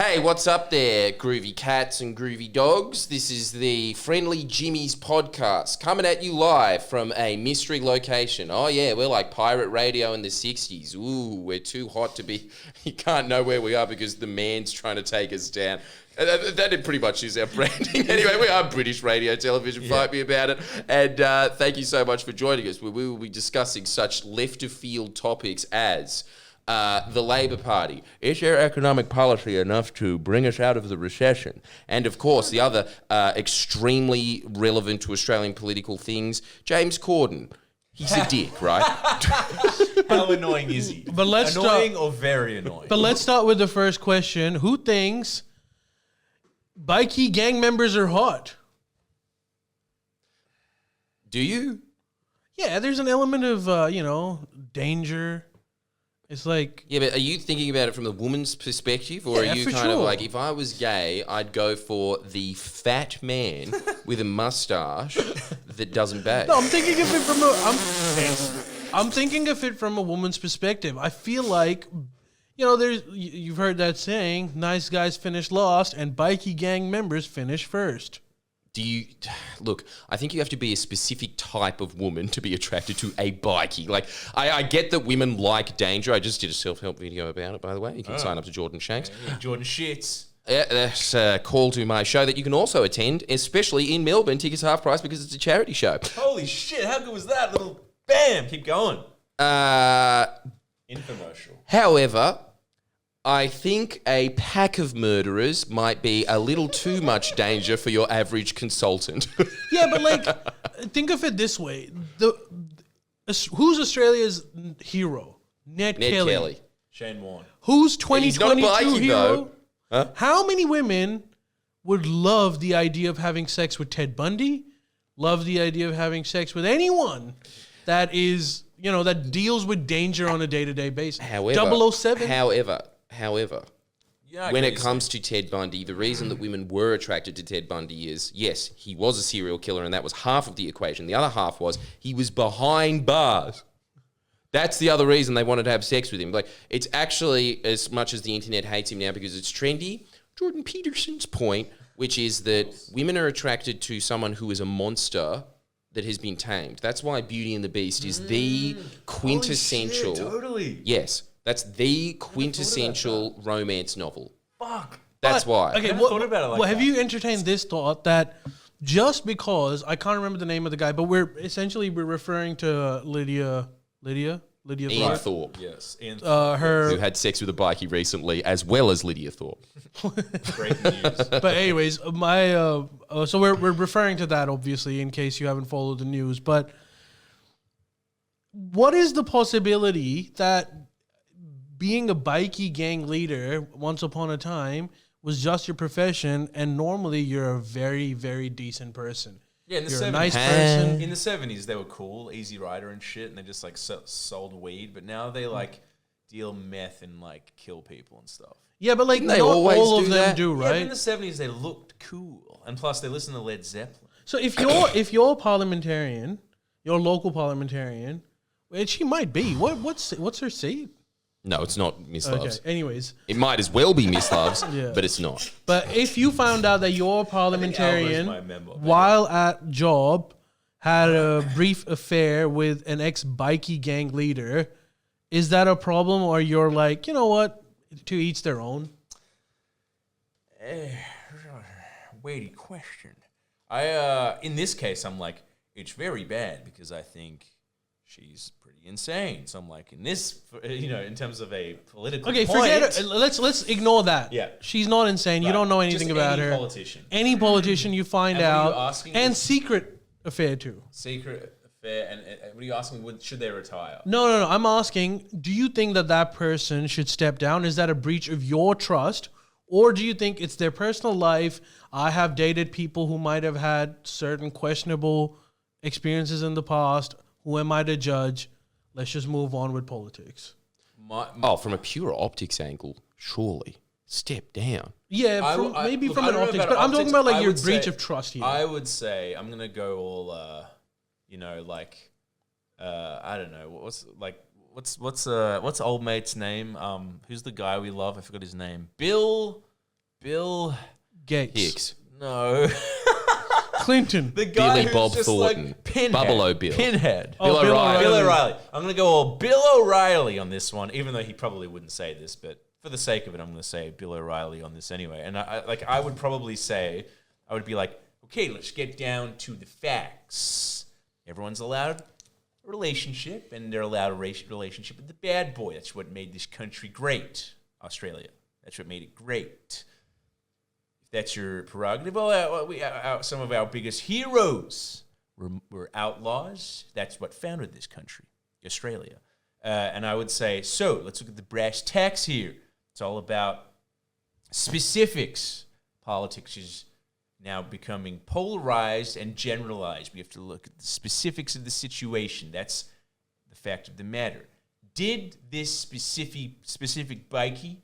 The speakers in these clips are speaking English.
Hey, what's up there, groovy cats and groovy dogs? This is the Friendlyjordies Podcast, coming at you live from a mystery location. Oh yeah, we're like pirate radio in the 60s. Ooh, we're too hot to be... You can't know where we are because the man's trying to take us down. That pretty much is our branding. Anyway, we are British radio television. Fight me about it. And thank you so much for joining us. We will be discussing such left-of-field topics as... the Labor Party. Is their economic policy enough to bring us out of the recession? And of course, the other extremely relevant to Australian political things, James Corden. He's a dick, right? How annoying is he? But let's annoying or very annoying? But let's start with the first question. Who thinks Bikie gang members are hot? Do you? Yeah, there's an element of, danger. It's like... Yeah, but are you thinking about it from the woman's perspective? Or Yeah, are you for kind of sure. like, if I was gay, I'd go for the fat man with a mustache that doesn't bathe? No, I'm thinking of it from I'm thinking of it from a woman's perspective. I feel like, you've heard that saying, nice guys finish last and Bikie gang members finish first. Do you... Look, I think you have to be a specific type of woman to be attracted to a bikie. Like, I get that women like danger. I just did a self-help video about it, by the way. You can sign up to Jordan Shanks. Yeah, Jordan shits. Yeah, that's a call to my show that you can also attend, especially in Melbourne. Tickets half price because it's a charity show. Holy shit, how good was that? Little bam, keep going. Infomercial. However, I think a pack of murderers might be a little too much danger for your average consultant. Yeah, but like, think of it this way. Who's Australia's hero? Ned Kelly. Shane Warne. Who's He's not a 2022 bikie, hero? though. Huh? How many women would love the idea of having sex with Ted Bundy? Love the idea of having sex with anyone that is, that deals with danger on a day-to-day basis. However, 007. However, Yeah, when it comes to Ted Bundy, the reason that women were attracted to Ted Bundy is, yes, he was a serial killer, and that was half of the equation. The other half was he was behind bars. That's the other reason they wanted to have sex with him. Like, it's actually, as much as the internet hates him now because it's trendy, Jordan Peterson's point, which is that women are attracted to someone who is a monster that has been tamed. That's why Beauty and the Beast is the quintessential... Holy shit, totally. Yes, that's the quintessential romance novel. Fuck. That's why. Okay, never thought about it like have that. you entertained this thought that just because, I can't remember the name of the guy, but we're referring to Lidia Ian Thorpe, Yes. And who had sex with a bikie recently, as well as Lydia Thorpe. breaking news. But anyways, so we're referring to that obviously in case you haven't followed the news. But what is the possibility that being a bikie gang leader once upon a time was just your profession, and normally you're a very, very decent person? Yeah, in the You're 70s. a nice person. In the 70s, they were cool, Easy Rider and shit, and they just like sold weed. But now they like deal meth and like kill people and stuff. Yeah, but like They not always all of do them that. do, Yeah, but right? in the 70s, they looked cool, and plus they listened to Led Zeppelin. So if you're a parliamentarian, you're a local parliamentarian, which he might be. What's her seat? No, it's not Miss Okay. Loves. Anyways, It might as well be Miss Loves, Yeah. but it's not. but if you found out that your parliamentarian, my member, but while at job, had a brief affair with an ex-bikie gang leader, is that a problem, or you're like, you know what, to each their own? Weighty question. In this case, I'm like, it's very bad because I think she's pretty insane. So I'm like, in this, in terms of a political Okay, point, forget it. Let's ignore that. Yeah. She's not insane. You Right. don't know Just anything about any her. politician. Any politician you find And what are you out, asking and is- secret affair too. Secret affair, and what are you asking? Should they retire? No. I'm asking, do you think that person should step down? Is that a breach of your trust? Or do you think it's their personal life? I have dated people who might have had certain questionable experiences in the past. Who am I to judge? Let's just move on with politics. From a pure optics angle, surely. Step down. Yeah, maybe from an optics, but I'm talking about like your breach of trust here. I would say I'm gonna go all, I don't know, what's old mate's name? Who's the guy we love? I forgot his name. Bill Bill Gates. Hicks. No. Clinton. The guy Billy who's Bob just Thornton. like Pinhead. Bubble-O Bill. Pinhead. Oh, Bill O'Reilly. Bill O'Reilly. I'm going to go all Bill O'Reilly on this one, even though he probably wouldn't say this, but for the sake of it, I'm going to say Bill O'Reilly on this anyway. And I would probably say, I would be like, okay, let's get down to the facts. Everyone's allowed a relationship, and they're allowed a relationship with the bad boy. That's what made this country great. Australia. That's what made it great. If that's your prerogative, some of our biggest heroes were outlaws. That's what founded this country, Australia. And I would say, so let's look at the brass tacks here. It's all about specifics. Politics is now becoming polarized and generalized. We have to look at the specifics of the situation. That's the fact of the matter. Did this specific bikie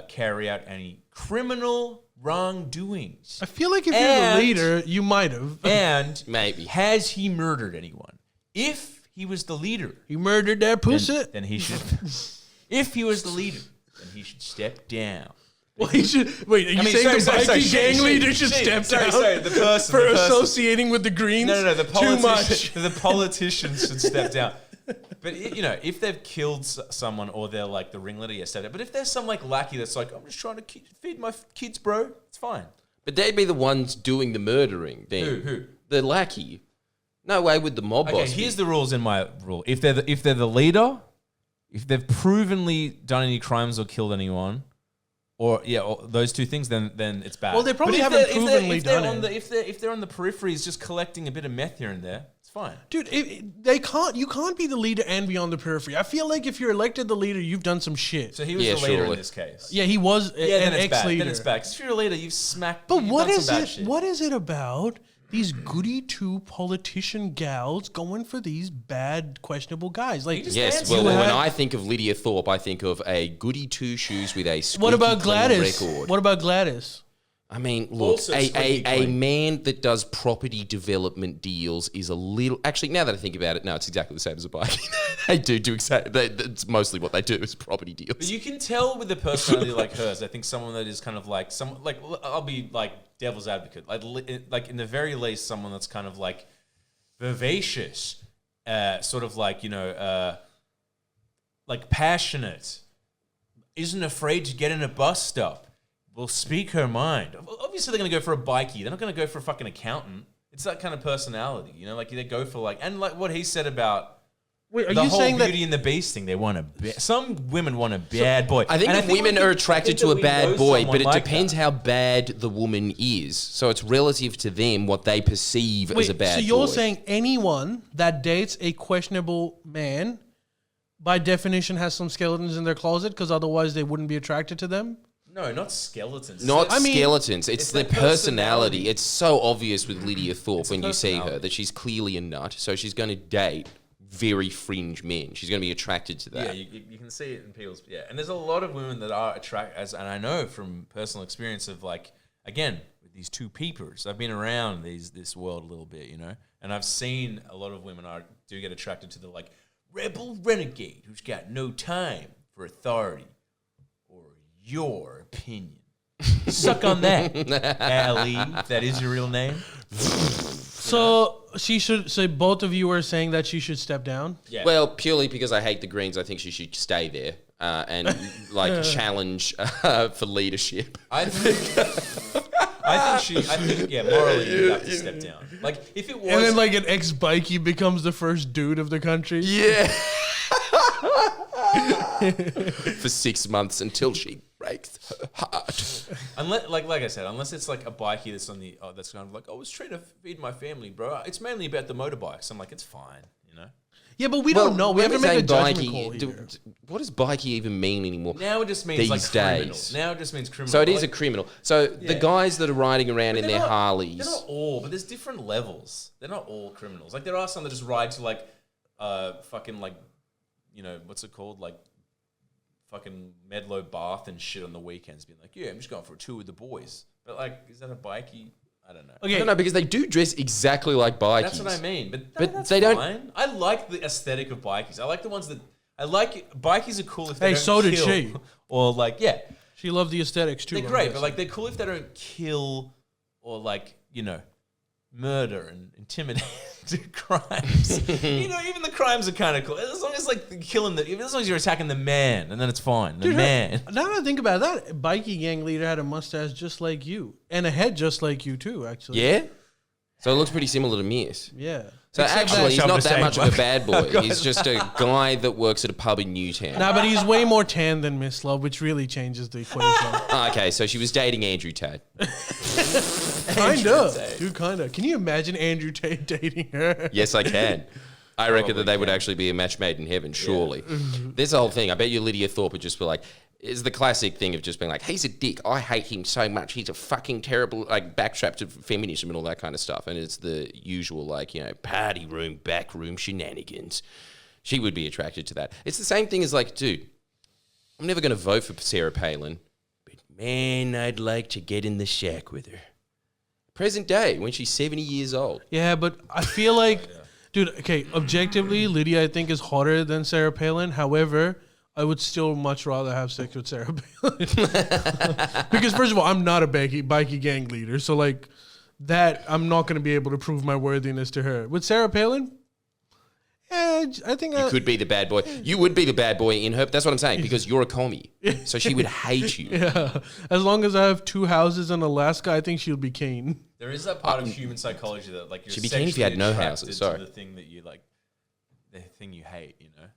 carry out any criminal wrongdoings? I feel like if you're the leader, you might have. And Maybe. has he murdered anyone? If he was the leader, He murdered that pussy. then he should. If he was the leader, then he should step down. Well, he should. Wait, are you saying the bikie gang leader should step down the person for the person. associating with the Greens? No, the Too much. the politicians should step down. But if they've killed someone or they're like the ringleader, yes, step down. But if there's some like lackey that's like, I'm just trying to feed my kids, bro, it's fine. But they'd be the ones doing the murdering then. Who? The lackey. No way would the mob Okay, boss be. here's the rules in my rule. If they're the leader, if they've provenly done any crimes or killed anyone, or those two things, then it's bad. Well, they probably But haven't provenly done it. If they're on the peripheries, just collecting a bit of meth here and there, it's fine. Dude, you can't be the leader and be on the periphery. I feel like if you're elected the leader, you've done some shit. So he was Yeah, the leader surely. in this case. Yeah, he was an then it's bad. ex-leader. Then it's bad. 'Cause if you're a leader, you've smacked. But you've what done is some bad it? shit. What is it about these goody two politician gals going for these bad, questionable guys? Like, just Yes, fancy well, that. when I think of Lydia Thorpe, I think of a goody two shoes with a squeaky what about clean Gladys? record. What about Gladys? I mean, look, Also squeaky a clean. man that does property development deals is a little... Actually, now that I think about it, no, it's exactly the same as a bike. They do exactly... It's mostly what they do is property deals. But you can tell with a personality like hers. I think someone that is kind of like I'll be like devil's advocate. Like in the very least, someone that's kind of like vivacious, sort of like like passionate, isn't afraid to get in a bus stop, will speak her mind. Obviously, they're going to go for a bikie. They're not going to go for a fucking accountant. It's that kind of personality, like they go for like, and like what he said about Wait, are the you whole saying that? Beauty and the Beast thing. They want some women want a bad boy. I think And that women we are could- attracted I to a think that we bad know boy, someone but it like depends that. how bad the woman is. So it's relative to them what they perceive as a bad boy. so you're saying anyone that dates a questionable man, by definition, has some skeletons in their closet because otherwise they wouldn't be attracted to them? No, not skeletons. Not It's- skeletons. It's it's the the personality. personality. It's so obvious with Lydia Thorpe the when you see her personality. that she's clearly a nut. So she's going to date very fringe men. She's going to be attracted to that. Yeah, you can see it in people's and there's a lot of women that are attracted, and I know from personal experience of like again with these two peepers. I've been around this world a little bit, and I've seen a lot of women do get attracted to the like rebel renegade who's got no time for authority or your opinion. Suck on that, Ali, if that is your real name. So she should. So both of you are saying that she should step down. Yeah. Well, purely because I hate the Greens, I think she should stay there and like challenge for leadership. I think morally you have to step down. Like if it was And then like an ex-bikie becomes the first dude of the country. Yeah. For 6 months until she breaks her heart. unless like I said, unless it's like a bikie that's on the that's kind of like I was trying to feed my family, bro. It's mainly about the motorbikes. I'm like, it's fine, Yeah, but we don't know. We have to make a judgment call here. What does bikie even mean anymore? Now it just means These like criminal. days. Now it just means criminal. So it is a Like, criminal. So the guys that are riding around in they're their not- Harleys. They're not all, but there's different levels. They're not all criminals. Like there are some that just ride to like fucking like what's it called, like fucking Medlow Bath and shit on the weekends, being like, yeah, I'm just going for a tour with the boys. But like, is that a bikie? I don't know. I Okay, don't know, because they do dress exactly like bikies. That's what I mean. But that's they don't- fine. I like the aesthetic of bikies. I like the ones that I like. Bikies are cool if they Hey, don't so did kill. she. Or like, yeah, She loved the aesthetics too. They're great, but like they're cool if they don't kill or like, you know, murder and intimidate crimes. You know, even the crimes are kind of cool. As long as like killing even as long as you're attacking the man, and then it's fine. The man. Now that I think about it, that Bikie gang leader had a mustache just like you and a head just like you too. Actually, Yeah. So it looks pretty similar to Miss. yeah. So Except actually, he's that- not that much of a bad boy. Oh, He's just a guy that works at a pub in Newtown. Nah, but he's way more tan than Miss Love, which really changes the equation. Okay, so she was dating Andrew Tate. Kinda, dude. Kinda. Can you imagine Andrew Tate dating her? Yes, I can. I reckon that they would actually be a match made in heaven, surely. There's the whole thing. I bet you Lydia Thorpe would just be like, it's the classic thing of just being like, he's a dick. I hate him so much. He's a fucking terrible, like, backstrap to feminism and all that kind of stuff. And it's the usual, like, you know, party room, back room shenanigans. She would be attracted to that. It's the same thing as like, dude, I'm never going to vote for Sarah Palin, but man, I'd like to get in the shack with her. Present day, when she's 70 years old. Yeah, but I feel like, dude, okay, objectively, Lydia, I think, is hotter than Sarah Palin. However, I would still much rather have sex with Sarah Palin. Because, first of all, I'm not a bikie gang leader. So, like, that, I'm not going to be able to prove my worthiness to her. With Sarah Palin, I think You could be the bad boy. You would be the bad boy in her. That's what I'm saying, because you're a commie. So she would hate you. yeah. As long as I have 2 houses in Alaska, I think she'll be keen. There is that part of human psychology that like you're She'd be keen if you had no sexually houses, attracted sorry. to the thing that you like, the thing you hate, you know?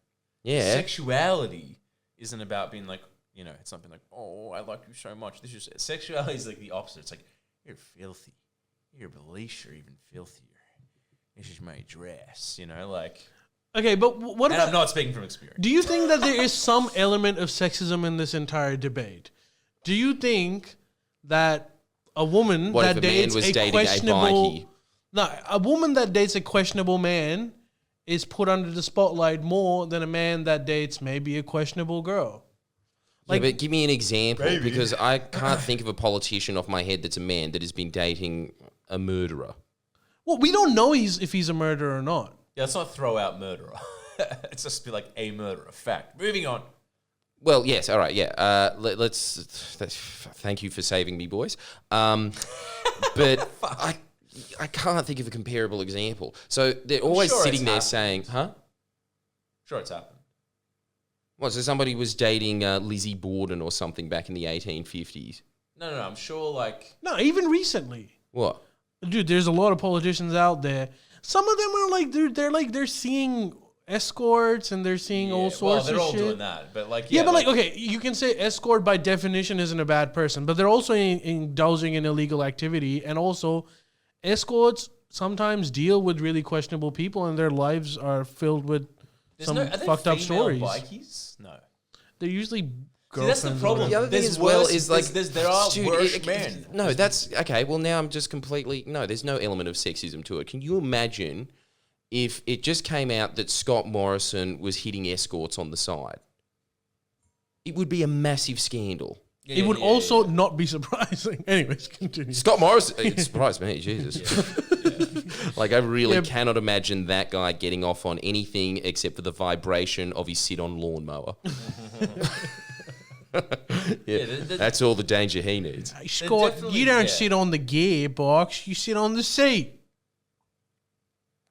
Yeah. Sexuality isn't about being like, you know, it's not being like, oh, I like you so much. This is sexuality is like the opposite. It's like, you're filthy. You're Belisha, even filthier. This is my dress, you know, like. Okay, but what And about... I'm not speaking from experience. Do you think that there is some element of sexism in this entire debate? Do you think that a woman What that if a man dates was a dating a questionable... bikie? No, a woman that dates a questionable man is put under the spotlight more than a man that dates maybe a questionable girl. Yeah, but give me an example, because I can't think of a politician off my head that's a man that has been dating a murderer. Well, we don't know if he's a murderer or not. Yeah, let's not throw out murderer. It's just be like a murderer. Fact. Moving on. Well, yes, all right, yeah. Thank you for saving me, boys. But I can't think of a comparable example. So they're always sure sitting it's there happened. saying, huh? Sure, it's happened. What, so somebody was dating Lizzie Borden or something back in the 1850s? No, I'm sure like. No, even recently. What? Dude, there's a lot of politicians out there. Some of them are like, they're seeing escorts and they're seeing all sorts they're of all shit. doing that, but like. Yeah, but like, okay, you can say escort by definition isn't a bad person, but they're also indulging in illegal activity, and also escorts sometimes deal with really questionable people, and their lives are filled with some fucked up stories. Bikies? No. They're usually See, girlfriends. that's the problem. The other thing There's as well worse- is like... there are dude, worse men. No, that's... Okay, well now I'm just completely... No, there's no element of sexism to it. Can you imagine if it just came out that Scott Morrison was hitting escorts on the side? It would be a massive scandal. It would also not be surprising. Anyways, continue. Scott Morrison... It surprised me, Jesus. Like, I really cannot imagine that guy getting off on anything except for the vibration of his sit-on lawnmower. That's all the danger he needs. Hey, Scott, definitely- you don't yeah. sit on the gearbox, you sit on the seat.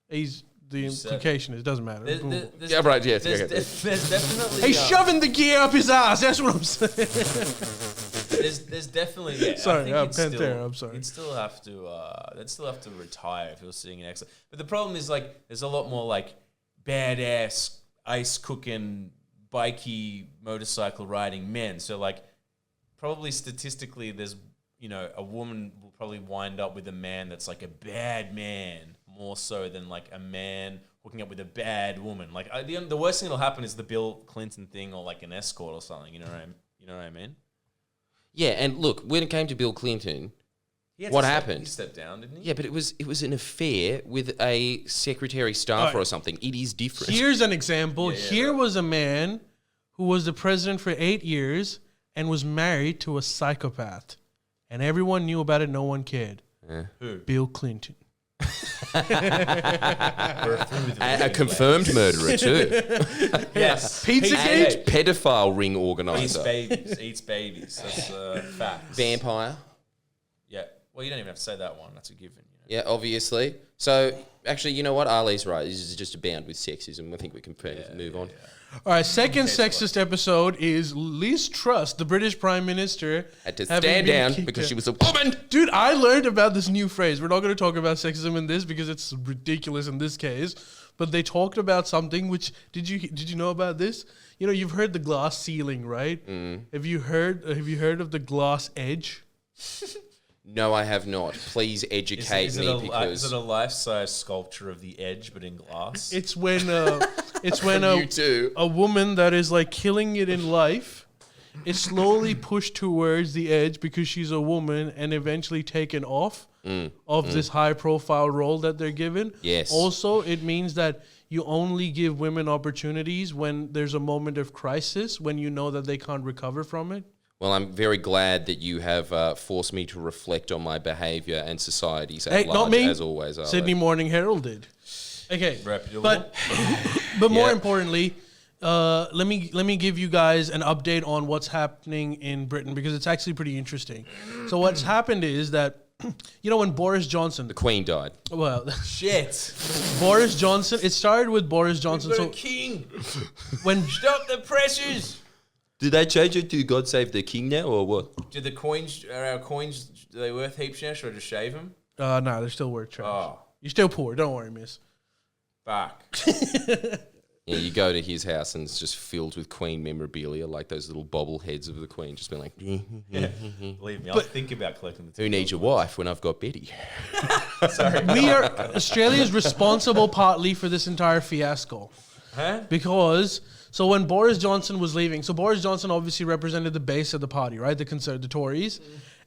The implication is, it doesn't matter. Boom. Yeah, right, yes. There's, Okay. there's definitely. He's shoving the gear up his ass, that's what I'm saying. There's definitely. Yeah, Sorry, I think you'd Pantera, I'm sorry. You'd still have to. They'd still have to retire if you're sitting in excellent. But the problem is like there's a lot more like badass ice cooking bikie motorcycle riding men. So like probably statistically, there's a woman will probably wind up with a man that's like a bad man more so than like a man hooking up with a bad woman. Like the worst thing that'll happen is the Bill Clinton thing or like an escort or something. You know what I mean? Yeah, and look, when it came to Bill Clinton, what happened? He stepped down, didn't he? Yeah, but it was an affair with a secretary staffer or something. It is different. Here's an example. Here was a man who was the president for 8 years and was married to a psychopath. And everyone knew about it, no one cared. Who? Bill Clinton. A confirmed murderer too. Yes. Pizzagate? Pedophile ring organizer. Eats babies. That's facts. Vampire. Yeah. Well, you don't even have to say that one. That's a given. Yeah, obviously. So, actually, you know what? Ali's right. This is just abound with sexism. I think we can move on. All right, second sexist episode is Liz Truss, the British Prime Minister. Had to stand down because she was a woman. Dude, I learned about this new phrase. We're not going to talk about sexism in this because it's ridiculous in this case. But they talked about something which, did you know about this? You know, you've heard the glass ceiling, right? Have you heard of the glass edge? No, I have not. Please educate Is me it a life-size sculpture of the edge, but in glass? It's when You too. a woman that is like killing it in life is slowly pushed towards the edge because she's a woman and eventually taken off of this high-profile role that they're given. Yes. Also, it means that you only give women opportunities when there's a moment of crisis, when you know that they can't recover from it. Well, I'm very glad that you have forced me to reflect on my behaviour and societies at large, not me. as always. Ale. Sydney Morning Herald did. Okay, Reputable. but more Yeah. importantly, let me give you guys an update on what's happening in Britain because it's actually pretty interesting. So what's happened is that you know when Boris Johnson, The Queen died. well, Shit. Boris Johnson, it started with Boris Johnson. We've got So a king. when Stop the pressures. Did they change it to God Save the King now, or what? Did the coins, are our coins, are they worth heaps now? Should I just shave them? no, they're still worth trash. Oh, You're still poor. Don't worry, miss. fuck. Yeah, you go to his house and it's just filled with Queen memorabilia, like those little bobbleheads of the Queen, just being like, Yeah. Believe me, I'll think about collecting the who needs your wife when I've got Betty? Sorry. Australia is responsible partly for this entire fiasco. Huh? Because so when Boris Johnson was leaving, so Boris Johnson obviously represented the base of the party, right? The Tories.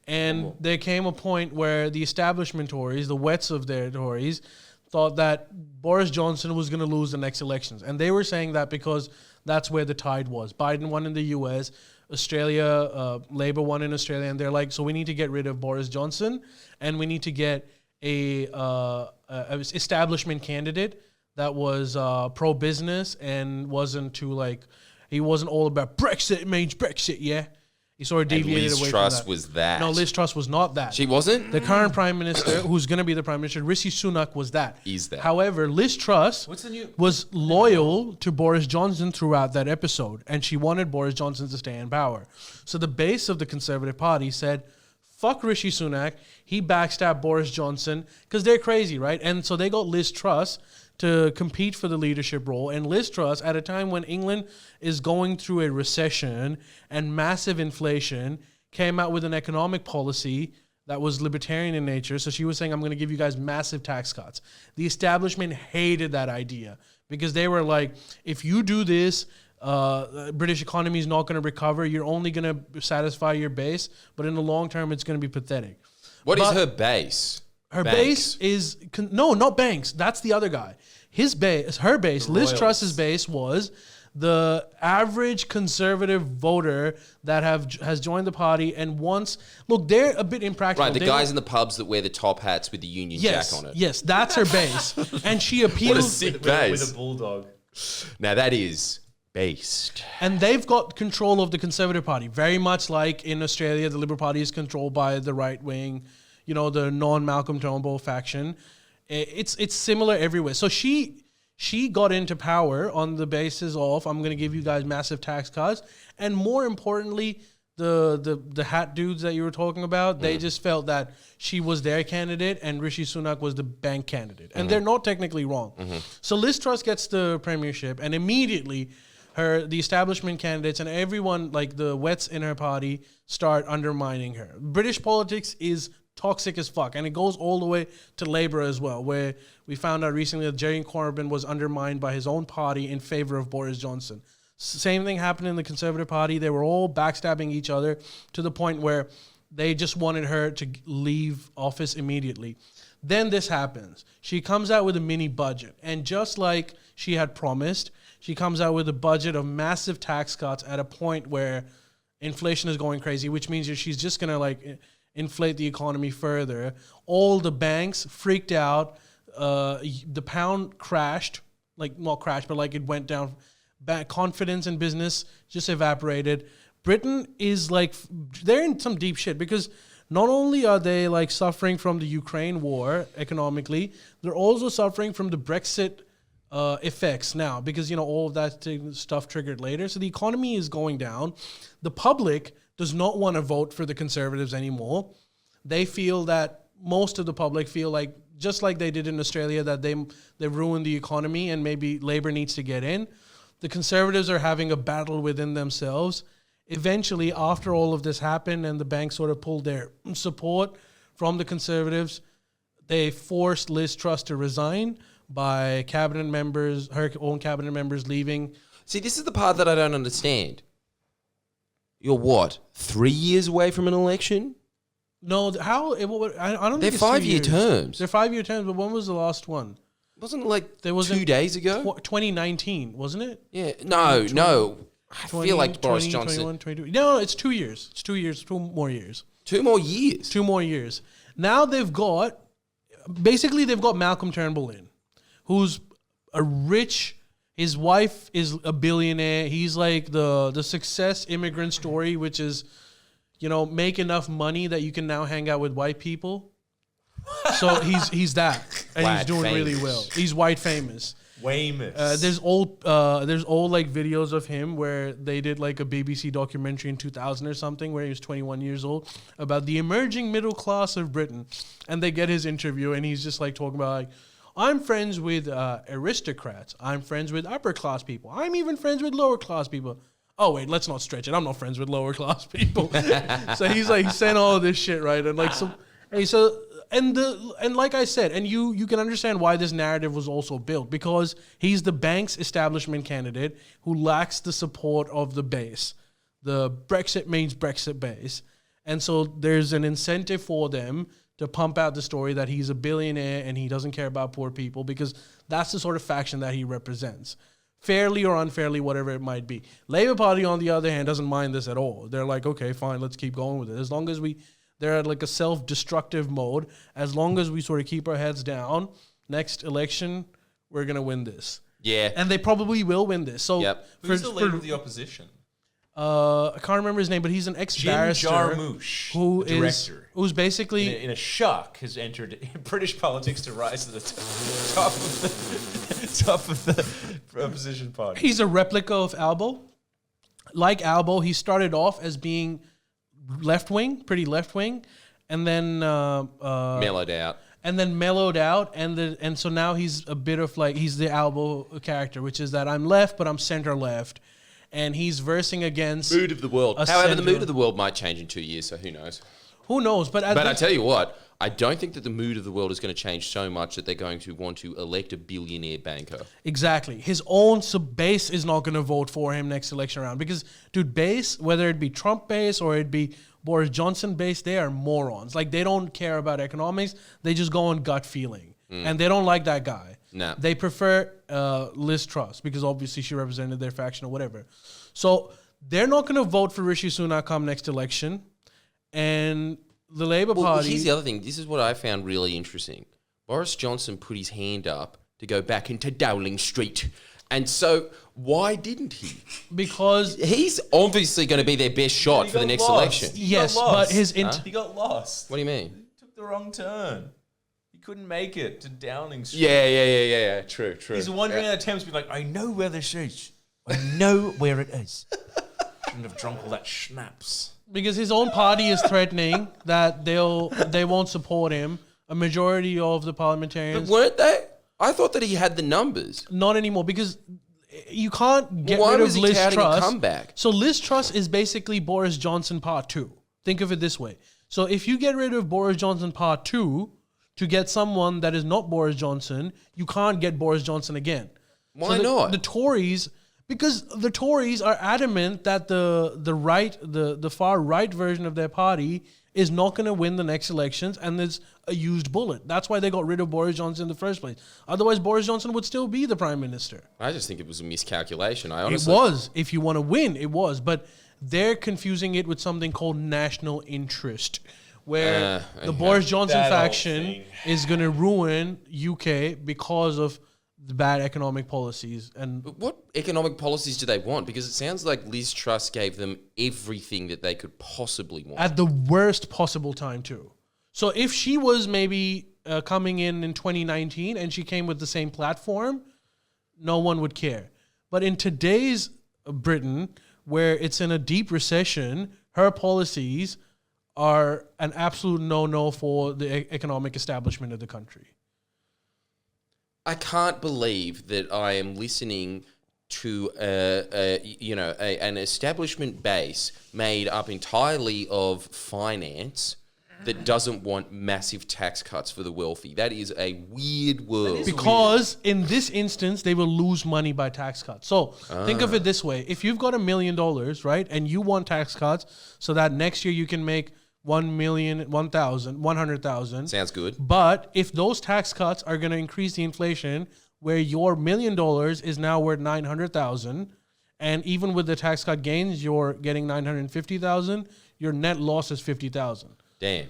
And there came a point where the establishment Tories, the wets of their Tories, thought that Boris Johnson was going to lose the next elections. And they were saying that because that's where the tide was. Biden won in the US, Australia, Labour won in Australia, and they're like, so we need to get rid of Boris Johnson and we need to get a establishment candidate that was pro-business and wasn't too like, he wasn't all about Brexit, it means Brexit, yeah. He sort of deviated Liz away Truss from that. was that. No, Liz Truss was not that. She wasn't? The current Prime Minister, who's going to be the Prime Minister, Rishi Sunak, was that. Is that. However, Liz Truss What's the new? was loyal to Boris Johnson throughout that episode, and she wanted Boris Johnson to stay in power. So the base of the Conservative Party said, fuck Rishi Sunak, he backstabbed Boris Johnson, because they're crazy, right? And so they got Liz Truss to compete for the leadership role. And Liz Truss, at a time when England is going through a recession and massive inflation, came out with an economic policy that was libertarian in nature. So she was saying, I'm going to give you guys massive tax cuts. The establishment hated that idea because they were like, if you do this, British economy is not going to recover. You're only going to satisfy your base. But in the long term, it's going to be pathetic. What is her base? Her Banks. base is no, not Banks. That's the other guy. Her base, Liz Truss's base was the average conservative voter that has joined the party and once look, they're a bit impractical. Right, the guys in the pubs that wear the top hats with the Union Jack on it. Yes, that's her base, and she appeals. What a sick base. With a bulldog. Now that is based. And they've got control of the Conservative Party, very much like in Australia, the Liberal Party is controlled by the right wing, you know, the non-Malcolm Turnbull faction. It's similar everywhere. So she got into power on the basis of, I'm going to give you guys massive tax cuts. And more importantly, the hat dudes that you were talking about, they just felt that she was their candidate and Rishi Sunak was the bank candidate. And they're not technically wrong. So Liz Truss gets the premiership and immediately the establishment candidates and everyone, like the wets in her party, start undermining her. British politics is toxic as fuck. And it goes all the way to Labour as well, where we found out recently that Jeremy Corbyn was undermined by his own party in favour of Boris Johnson. Same thing happened in the Conservative Party. They were all backstabbing each other to the point where they just wanted her to leave office immediately. Then this happens. She comes out with a mini budget. And just like she had promised, she comes out with a budget of massive tax cuts at a point where inflation is going crazy, which means that she's just going to like inflate the economy further. All the banks freaked out. the pound crashed, like not crashed, but like it went down. Confidence in business just evaporated. Britain is like, they're in some deep shit because not only are they like suffering from the Ukraine war economically, they're also suffering from the Brexit effects now because, you know, all of that stuff triggered later. So the economy is going down. The public does not want to vote for the Conservatives anymore. They feel that most of the public feel like, just like they did in Australia, that they ruined the economy and maybe Labour needs to get in. The Conservatives are having a battle within themselves. Eventually, after all of this happened and the bank sort of pulled their support from the Conservatives, they forced Liz Truss to resign by cabinet members, her own cabinet members leaving. See, this is the part that I don't understand. You're what, 3 years away from an election? No, how? I don't They're think it's 2 5-year years. terms. They're 5-year terms, but when was the last one? Wasn't it like There was 2 days ago? 2019, wasn't it? Yeah, no. I feel like Boris Johnson. 21, 22. No, it's 2 years. It's 2 years, 2 more years. 2 more years. 2 more years. Now they've got Malcolm Turnbull in, who's a rich, his wife is a billionaire. He's like the success immigrant story, which is, you know, make enough money that you can now hang out with white people. So he's that, and he's doing really well. He's white famous. Famous. There's old like videos of him where they did like a BBC documentary in 2000 or something where he was 21 years old about the emerging middle class of Britain, and they get his interview and he's just like talking about like, I'm friends with aristocrats, I'm friends with upper class people, I'm even friends with lower class people. Oh wait, let's not stretch it. I'm not friends with lower class people. So he's like saying all this shit, right? And like and like I said, and you can understand why this narrative was also built, because he's the bank's establishment candidate who lacks the support of the base. The Brexit means Brexit base. And so there's an incentive for them to pump out the story that he's a billionaire and he doesn't care about poor people, because that's the sort of faction that he represents. Fairly or unfairly, whatever it might be. Labour Party, on the other hand, doesn't mind this at all. They're like, okay, fine, let's keep going with it. As long as they're at like a self-destructive mode. As long as we sort of keep our heads down, next election, we're going to win this. Yeah. And they probably will win this. So Who's the leader of the opposition? I can't remember his name, but he's an ex-barrister. Jim Jarmusch, director. Who's basically... In a shock, has entered British politics to rise to the top of the opposition party. He's a replica of Albo. Like Albo, he started off as being left-wing, pretty left-wing, and then... mellowed out. And then mellowed out, and so now he's a bit of like, he's the Albo character, which is that I'm left, but I'm center-left. And he's versing against... Mood of the world. However, the mood of the world might change in 2 years, so who knows? Who knows? But I tell you what, I don't think that the mood of the world is going to change so much that they're going to want to elect a billionaire banker. Exactly. His own base is not going to vote for him next election round. Because, dude, base, whether it be Trump base or it be Boris Johnson base, they are morons. Like, they don't care about economics. They just go on gut feeling. And they don't like that guy. No. They prefer Liz Truss because obviously she represented their faction or whatever. So they're not going to vote for Rishi Sunak come next election. And the Labour Party... Here's the other thing. This is what I found really interesting. Boris Johnson put his hand up to go back into Dowling Street. And so why didn't he? Because... He's obviously going to be their best shot for the next election. Yes, but his... He got lost. What do you mean? He took the wrong turn. He couldn't make it to Downing Street. Yeah. True. He's wandering out of Thames, be like, I know where this is. I know where it is. Shouldn't have drunk all that schnapps. Because his own party is threatening that they won't support him. A majority of the parliamentarians... But weren't they? I thought that he had the numbers. Not anymore, because you can't get Why rid was of he Liz touting a Truss. comeback? So Liz Truss is basically Boris Johnson Part 2. Think of it this way. So if you get rid of Boris Johnson Part 2 to get someone that is not Boris Johnson, you can't get Boris Johnson again. Why not? The Tories... Because the Tories are adamant that the far right version of their party is not going to win the next elections, and it's a used bullet. That's why they got rid of Boris Johnson in the first place. Otherwise, Boris Johnson would still be the prime minister. I just think it was a miscalculation. Honestly, it was. If you want to win, it was. But they're confusing it with something called national interest, where the Boris Johnson faction is going to ruin UK because of the bad economic policies. And what economic policies do they want? Because it sounds like Liz Truss gave them everything that they could possibly want. At the worst possible time, too. So if she was maybe coming in 2019 and she came with the same platform, no one would care. But in today's Britain, where it's in a deep recession, her policies are an absolute no-no for the economic establishment of the country. I can't believe that I am listening to an establishment base made up entirely of finance that doesn't want massive tax cuts for the wealthy. That is a weird world. Because in this instance, they will lose money by tax cuts. So think of it this way. If you've got $1 million, right, and you want tax cuts so that next year you can make 100,000. Sounds good. But if those tax cuts are going to increase the inflation where your $1 million is now worth 900,000, and even with the tax cut gains, you're getting 950,000, your net loss is 50,000. Damn.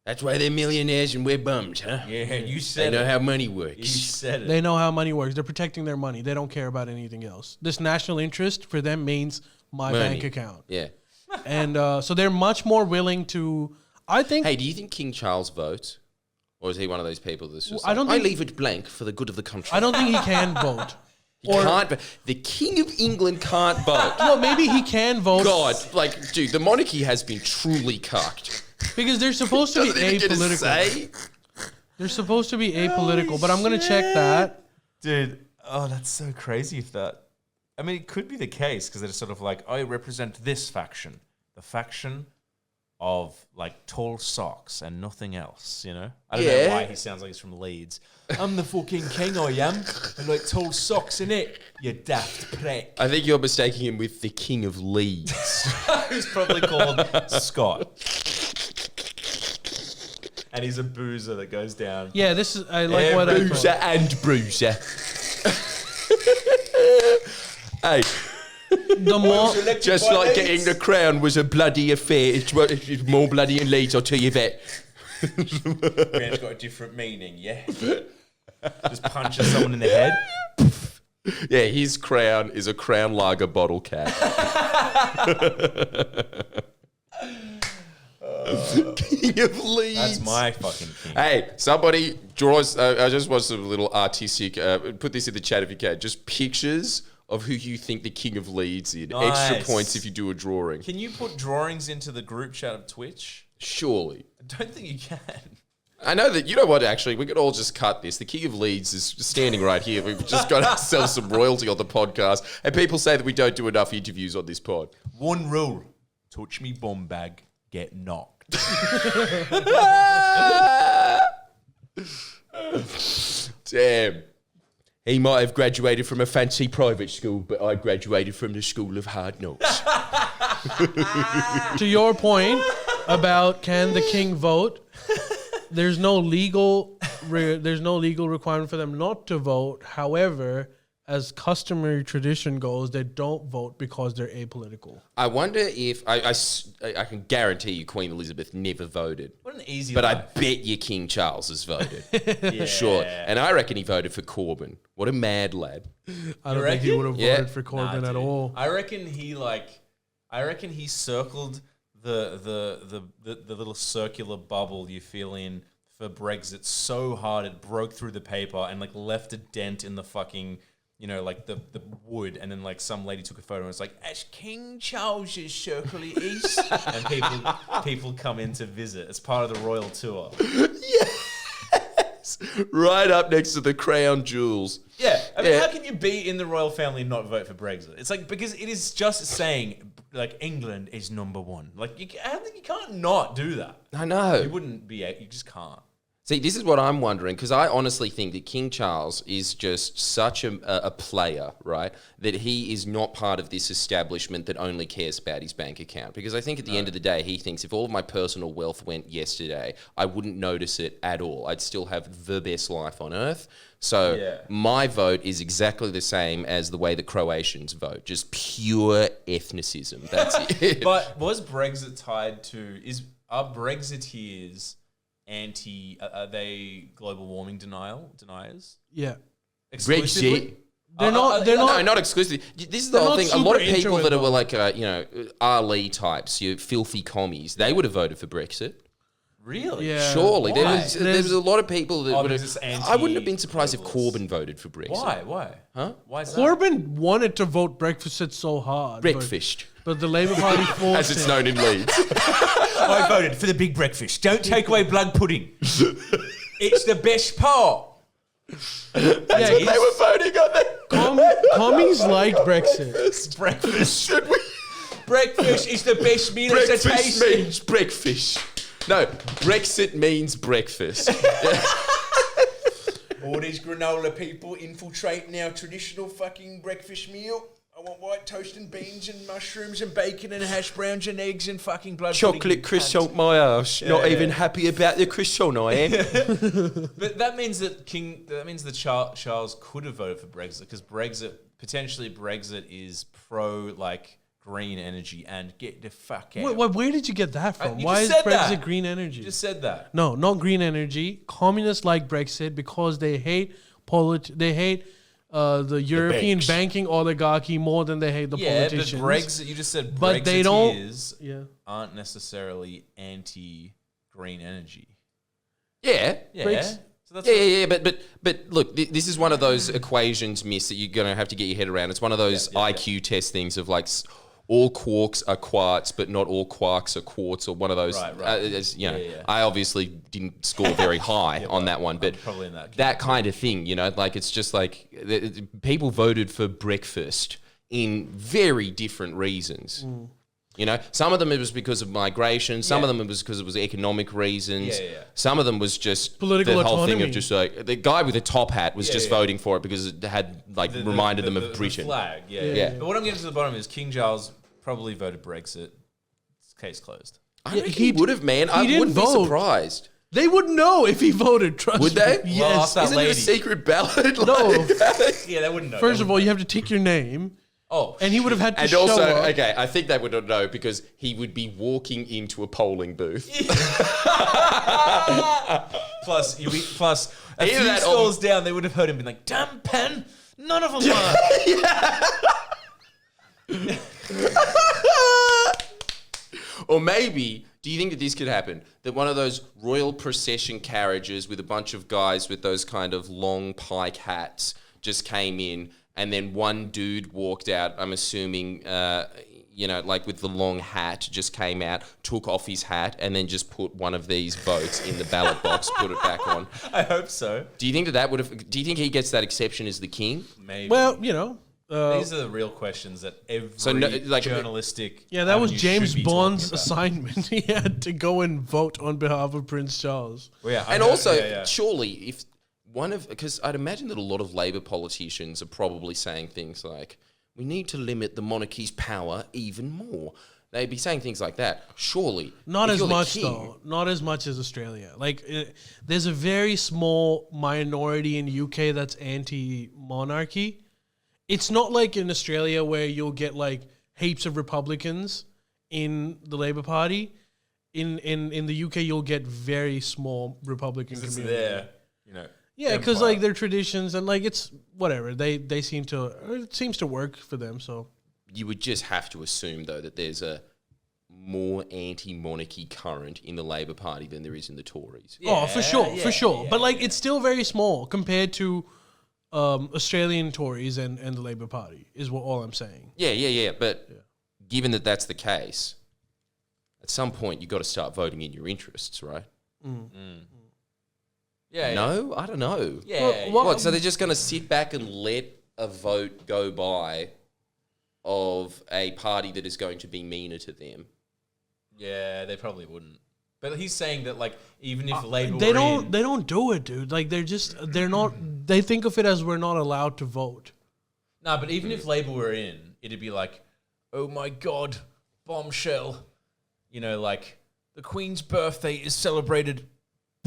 That's why they're millionaires and we're bums, huh? Yeah, you said it. They know how money works. You said it. They know how money works. They're protecting their money. They don't care about anything else. This national interest for them means my bank account. Yeah. And so they're much more willing to, I think... Hey, do you think King Charles votes? Or is he one of those people that's just I leave it blank for the good of the country? I don't think he can vote. He can't. The King of England can't vote. No, maybe he can vote. God, dude, the monarchy has been truly cucked. Because they're supposed to be apolitical. They're supposed to be apolitical, but I'm going to check that. Dude, that's so crazy if that... I mean, it could be the case because they're sort of like, I represent this faction. The faction of, tall socks and nothing else, you know? I don't know why he sounds like he's from Leeds. I'm the fucking king, I am. I like tall socks, innit? You daft prick. I think you're mistaking him with the King of Leeds. Who's probably called Scott. And he's a boozer that goes down. Yeah, this is... I like what I thought. Boozer and bruiser. Hey... Just like getting the crown was a bloody affair. It's more bloody in Leeds, I'll tell you that. Crown's got a different meaning, yeah? Just punches someone in the head. Yeah, his crown is a Crown Lager bottle cap. King of Leeds. That's my fucking king. Hey, somebody draw us. I just want some little artistic. Put this in the chat if you can. Just pictures of who you think the King of Leeds is. Nice. Extra points if you do a drawing. Can you put drawings into the group chat of Twitch? Surely. I don't think you can. I know that, you know what, actually, we could all just cut this. The King of Leeds is standing right here. We've just got ourselves some royalty on the podcast. And people say that we don't do enough interviews on this pod. One rule. Touch me bum bag, get knocked. Damn. He might have graduated from a fancy private school, but I graduated from the School of Hard Knocks. To your point about can the king vote, there's no legal requirement for them not to vote. However, as customary tradition goes, they don't vote because they're apolitical. I wonder if... I can guarantee you Queen Elizabeth never voted. What an easy But life. I bet you King Charles has voted. Yeah. Sure. And I reckon he voted for Corbyn. What a mad lad. I don't think he would have Yeah. voted for Corden at all. I reckon he circled the little circular bubble you feel in for Brexit so hard it broke through the paper and left a dent in the fucking, the wood, and then some lady took a photo and it's like, as King Charles's circle it is. And people come in to visit. It's part of the royal tour. Yes! Right up next to the crown jewels. Yeah. I mean, how can you be in the royal family and not vote for Brexit? It's because it is just saying England is number one. I think you can't not do that. I know. You wouldn't be, you just can't. See, this is what I'm wondering, because I honestly think that King Charles is just such a player, right, that he is not part of this establishment that only cares about his bank account. Because I think at the end of the day, he thinks if all of my personal wealth went yesterday, I wouldn't notice it at all. I'd still have the best life on earth. So my vote is exactly the same as the way that Croatians vote, just pure ethnicism. That's it. But was Brexit tied to... Are Brexiteers... are they global warming deniers? Yeah. Exclusively? They're not. No, not exclusively. This is the whole thing. A lot of people that were like, Ali types, you filthy commies, they would have voted for Brexit. Really? Yeah. Surely. There Why? was a lot of people that would because have... it's I wouldn't have been surprised if anti-globalist. Corbyn voted for Brexit. Why? Huh? Why is that? Corbyn wanted to vote Brexit so hard. Breakfast, But the Labour Party forced as it's him. known in Leeds. I voted for the big breakfast. Don't take away blood pudding. It's the best part. They were voting on that. Commies like Brexit. Breakfast. Should we? Breakfast is the best meal. It's a Breakfast tasty. means breakfast. No, Brexit means breakfast. All these granola people infiltrating our traditional fucking breakfast meal. I want white toast and beans and mushrooms and bacon and hash browns and eggs and fucking blood pudding. Chocolate croissant, my ass. Not even happy about the croissant, I am. But that means that Charles could have voted for Brexit because potentially Brexit is pro green energy and get the fuck out. Where did you get that from? You Why is just said Brexit that. green energy? You just said that. No, not green energy. Communists like Brexit because they hate the European banks. banking oligarchy more than they hate the politicians. But Brexit, you just said But they don't- Brexiteers aren't necessarily anti-green energy. Yeah. Breaks- So that's Yeah. But look, this is one of those equations, miss, that you're going to have to get your head around. It's one of those IQ test things of all quarks are quarks, but not all quarks are quartz, or one of those. Right. I obviously didn't score very high on that one, but probably in that that kind of thing, it's just people voted for breakfast in very different reasons. Some of them it was because of migration. Some of them it was because it was economic reasons. Some of them was just Political the whole thing autonomy. of just the guy with the top hat was just voting for it because it had reminded them of Britain. The flag, Yeah. But what I'm getting to the bottom is King Charles probably voted Brexit. Case closed. I think he would have, man. I didn't wouldn't be vote. surprised. They would know if he voted. Trust Would me. they? Well, Yes. ask that Isn't it a lady. secret ballot? No. Yeah, they wouldn't know. First of all, you have to tick your name, oh, and he would have had to And show also, up. okay, I think they would not know because he would be walking into a polling booth. plus a Either few that or- stalls down, they would have heard him be like, "Damn pen, none of them are." Or maybe, do you think that this could happen? That one of those royal procession carriages with a bunch of guys with those kind of long pike hats just came in, and then one dude walked out, I'm assuming, with the long hat, just came out, took off his hat, and then just put one of these votes in the ballot box, put it back on. I hope so. Do you think that would have... Do you think he gets that exception as the king? Maybe. Well, these are the real questions that every journalistic. yeah, that was avenue James should be Bond's talking about. assignment. He had to go and vote on behalf of Prince Charles. Well, yeah, I And know- also, yeah. surely, if because I'd imagine that a lot of Labor politicians are probably saying things like, we need to limit the monarchy's power even more. They'd be saying things like that. Surely. Not if as you're the much, king- though. Not as much as Australia. There's a very small minority in UK that's anti-monarchy. It's not like in Australia where you'll get heaps of Republicans in the Labour Party. In the UK, you'll get very small Republican It's community. there, Yeah, because empire. their traditions and it's whatever. They seem to it seems to work for them. So You would just have to assume, though, that there's a more anti-monarchy current in the Labor Party than there is in the Tories. for sure. But it's still very small compared to Australian Tories and the Labour Party is all I'm saying. Yeah. But given that that's the case, at some point you've got to start voting in your interests, right? Yeah. No? I don't know. Yeah. What, so they're just going to sit back and let a vote go by of a party that is going to be meaner to them? Yeah, they probably wouldn't. But he's saying that like even if Labour they don't do it, dude. Like they're not. They think of it as we're not allowed to vote. No, but even if Labour were in, it'd be like, oh my God, bombshell. You know, like the Queen's birthday is celebrated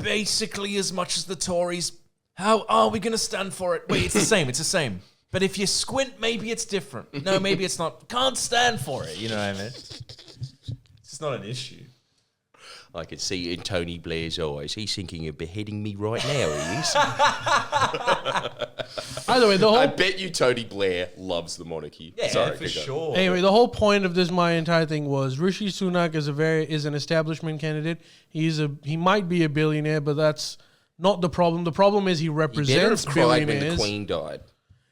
basically as much as the Tories. How are we going to stand for it? Wait, it's the same. It's the same. But if you squint, maybe it's different. No, maybe it's not. Can't stand for it. You know what I mean? It's just not an issue. I could see it in Tony Blair's eyes. He's thinking of beheading me right now, he is. Either way, I bet you Tony Blair loves the monarchy. Yeah, Sorry, for sure. Anyway, the whole point of my entire thing was Rishi Sunak is an establishment candidate. He might be a billionaire, but that's not the problem. The problem is he represents He better have cried billionaires. when the Queen died.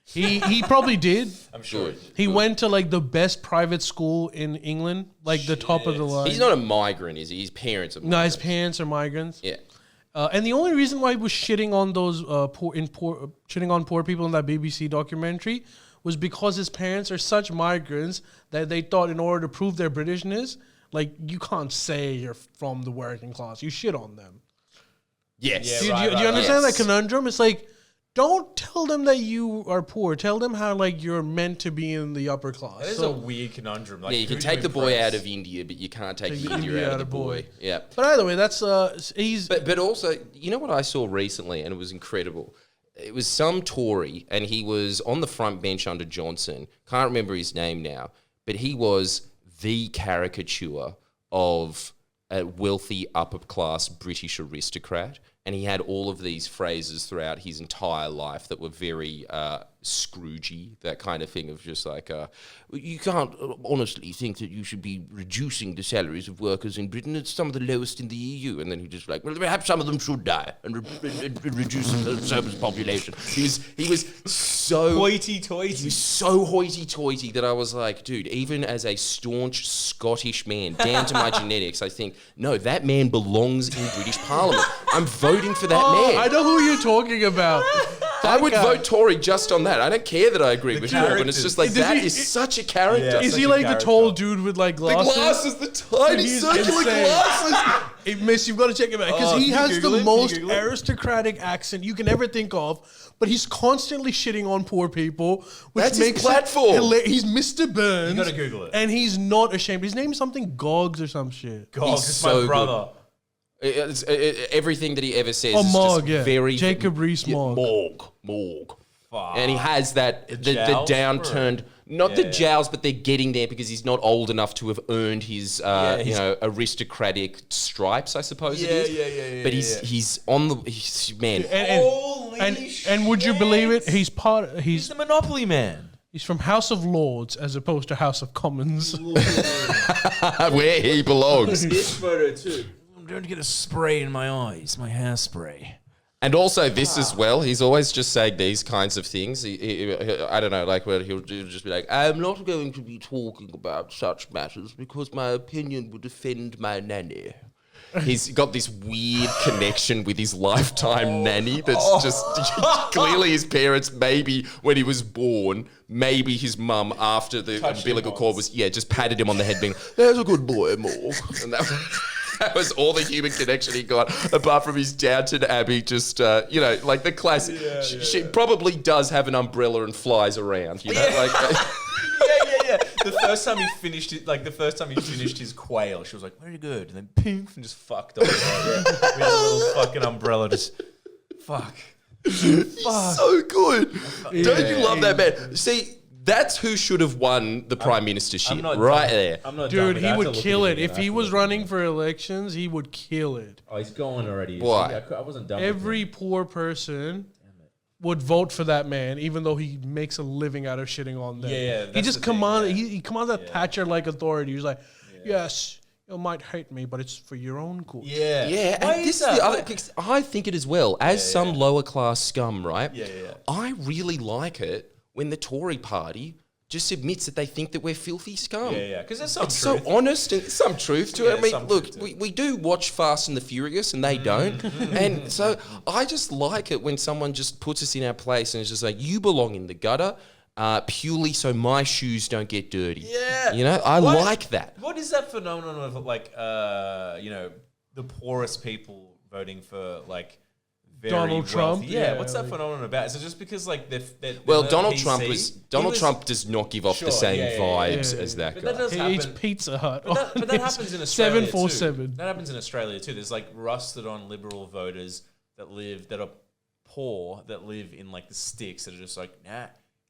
He probably did. I'm sure. He went to like the best private school in England, like the top of the line. He's not a migrant, is he? His parents are migrants. No, his parents are migrants. Yeah. And the only reason why he was shitting on those shitting on poor people in that BBC documentary was because his parents are such migrants that they thought in order to prove their Britishness, like you can't say you're from the working class. You shit on them. Yes. Do you understand that conundrum? It's like, don't tell them that you are poor. Tell them how like you're meant to be in the upper class. That is a weird conundrum. Like, Yeah, you can take the boy out of India, but you can't take the India out of the boy. Yeah. But either way, that's he's. But also, you know what I saw recently, and it was incredible. It was some Tory, and he was on the front bench under Johnson. Can't remember his name now, but he was the caricature of a wealthy upper class British aristocrat. And he had all of these phrases throughout his entire life that were very Scroogey, that kind of thing of just like, you can't honestly think that you should be reducing the salaries of workers in Britain. It's some of the lowest in the EU. And then he just like, well, perhaps some of them should die and reduce the surplus population. He was so... Hoity-toity. He was so hoity-toity that I was like, dude, even as a staunch Scottish man, down to my genetics, I think, no, that man belongs in British Parliament. I'm voting for that man. I know who you're talking about. I would vote Tory just on that. I don't care that I agree with Corbyn. It's just like, that is such a character. Yeah. Is Such he a like character. the tall dude with like The glasses? glasses, the tiny He's circular insane. glasses. Hey, miss, you've got to check him out because he can you has Google the it? Can you most Google it? aristocratic accent you can ever think of, but he's constantly shitting on poor people, which That's his makes platform. He's Mr. Burns. You gotta Google it. And he's not ashamed. His name's something Goggs or some shit. God, He's it's so my brother. Everything that he ever says Oh, is Mogg, just yeah. very... Jacob Rees Mogg. Morg. Fuck. And he has that, the jowls, downturned... Not the jowls, but they're getting there because he's not old enough to have earned his, aristocratic stripes, I suppose it is. Yeah. But he's on the... man. And would you believe it? He's He's the Monopoly man. He's from House of Lords as opposed to House of Commons. Where he belongs. This photo too. I'm going to get a spray in my eyes, my hairspray. And also this as well, he's always just saying these kinds of things. I don't know, like where he'll just be like, I'm not going to be talking about such matters because my opinion would offend my nanny. He's got this weird connection with his lifetime nanny that's just clearly his parents, maybe when he was born, maybe his mum after the umbilical cord was, just patted him on the head being, there's a good boy, Morg. And that was all the human connection he got, apart from his Downton Abbey, just, like the classic. She probably does have an umbrella and flies around, you know? Yeah. The first time he finished it, like the first time he finished his quail, she was like, very good. And then poof, and just fucked off. With a little fucking umbrella, just fuck. So good. Don't you love that man? See, that's who should have won the prime ministership, right there. I'm not Dude, he would kill it. If he was running for elections, he would kill it. Oh, he's gone already. Why? I wasn't done. Every poor person would vote for that man, even though he makes a living out of shitting on them. Yeah, he that's just the thing, commands. He commands that Thatcher-like authority. He's like, yes, you might hate me, but it's for your own good. Yeah. Yeah, Why and is this is that? the other. Because I think it as well. As some lower class scum, right? Yeah. I really like it when the Tory party just admits that they think that we're filthy scum. Yeah. Because there's some It's truth. so honest and some truth to it. I mean, some look, truth to it. we do watch Fast and the Furious and they don't. And so I just like it when someone just puts us in our place and is just like, you belong in the gutter purely so my shoes don't get dirty. Yeah. You know, I like that. What is that phenomenon of like, the poorest people voting for like very Donald Trump? wealthy. Yeah, Yeah, what's that like- phenomenon about? Is it just because like they're Well, the Donald PC? Trump does not give off Sure, the same yeah, vibes yeah. as that But guy. that does He eats happen. Pizza Hut. But that happens in Australia 747. too. That happens in Australia too. There's like rusted on liberal voters that are poor, that live in like the sticks, that are just like, nah,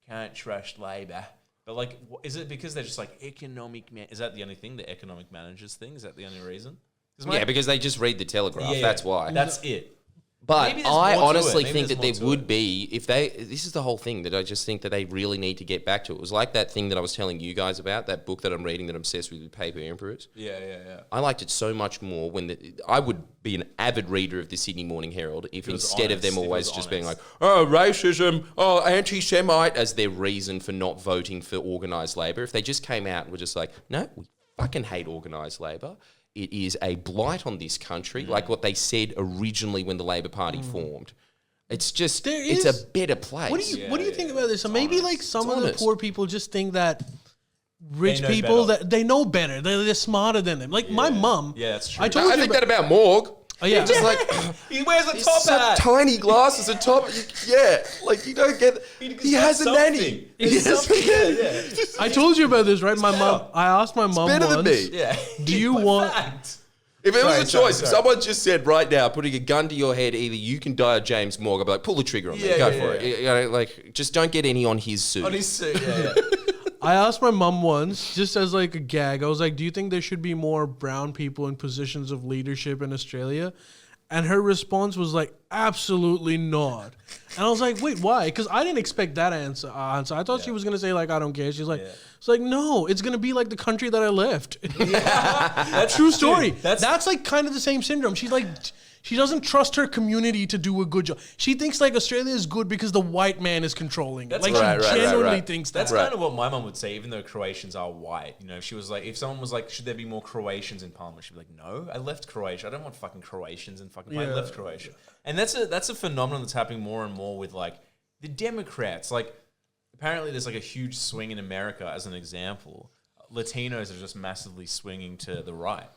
can't trust Labor. But like, is it because they're just like is that the only thing? The economic managers thing? Is that the only reason? Yeah, because they just read the Telegraph. That's why. That's it. But Maybe there's I more to honestly it. Maybe think that there's there more to would be, if they, this is the whole thing that I just think that they really need to get back to. It was like that thing that I was telling you guys about, that book that I'm reading that I'm obsessed with Paper Emperors. Yeah. I liked it so much more when I would be an avid reader of the Sydney Morning Herald if was instead of them honest, if it always was just being like, honest. oh, racism, oh, anti-Semite, as their reason for not voting for organised labour. If they just came out and were just like, no, we fucking hate organised labour. It is a blight on this country, like what they said originally when the Labor Party formed. It's just, it's a better place. What do you think about this? So maybe honest. like some of the honest. poor people just think that rich know people better. that they know better. They're smarter than them. Like my mom. Yeah, that's true. I told I you think about, that about Mogg. Oh, yeah. Just like, He wears a he's top such hat. tiny glasses on top. Like you don't get. He has a nanny. It's Yes. something. Yeah. I told you about this, right? My better. mom. I asked my mom better than once. me. Yeah. Do you But want- fact. If it was Sorry, a sorry, choice, if sorry. someone just said right now, putting a gun to your head, either you can die or James Mogg, I'd be like, pull the trigger on me, Yeah, go yeah, for yeah. it. You know, like, just don't get any on his suit. On his suit, yeah. I asked my mom once, just as like a gag. I was like, "Do you think there should be more brown people in positions of leadership in Australia?" And her response was like, "Absolutely not." And I was like, "Wait, why?" Because I didn't expect that answer. I thought she was gonna say like, "I don't care." She's like, "It's like no, it's gonna be like the country that I left." That's True story. Dude, that's like kind of the same syndrome. She's like, she doesn't trust her community to do a good job. She thinks like Australia is good because the white man is controlling it. That's Like right, she right, genuinely right. thinks That's that. kind of what my mum would say, even though Croatians are white. You know, if she was like, if someone was like, should there be more Croatians in Parliament? She'd be like, no, I left Croatia. I don't want fucking Croatians in fucking Parliament. I left Croatia. And that's a phenomenon that's happening more and more with like the Democrats. Like, apparently there's like a huge swing in America, as an example. Latinos are just massively swinging to the right.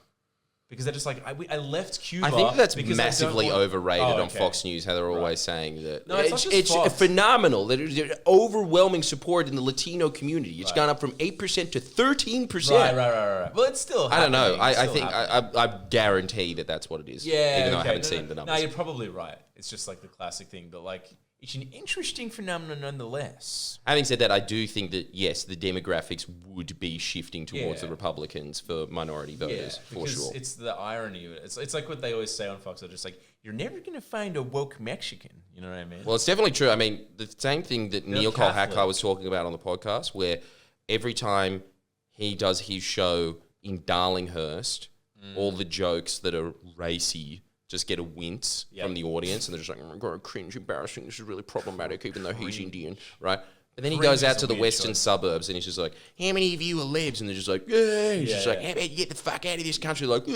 Because they're just like, I left Cuba. I think that's because I don't massively want- overrated Oh, on okay. Fox News, how they're always saying that. No, it's not just it's Fox. phenomenal. There's overwhelming support in the Latino community. It's gone up from 8% to 13%. Right. Well, it's still I don't know. happening. It's I still think happening. I guarantee that that's what it is. Yeah, even though I okay. haven't No, seen the No, numbers. you're probably right. It's just like the classic thing, but like it's an interesting phenomenon nonetheless. Having said that, I do think that yes, the demographics would be shifting towards Yeah. the Republicans for minority voters for because sure. it's the irony of it. It's like what they always say on Fox. They're just like, you're never going to find a woke Mexican. You know what I mean? Well, it's definitely true. I mean, the same thing that Neil Cole Catholic. Hackar was talking about on the podcast, where every time he does his show in Darlinghurst, all the jokes that are racy just get a wince from the audience, and they're just like, oh my God, cringe, embarrassing, this is really problematic, even though he's Indian, right? But then he Cringe goes out is to a the weird western choice. suburbs, and he's just like, how many of you are libs? And they're just like, yeah. He's just like, how about you get the fuck out of this country? Like, exactly.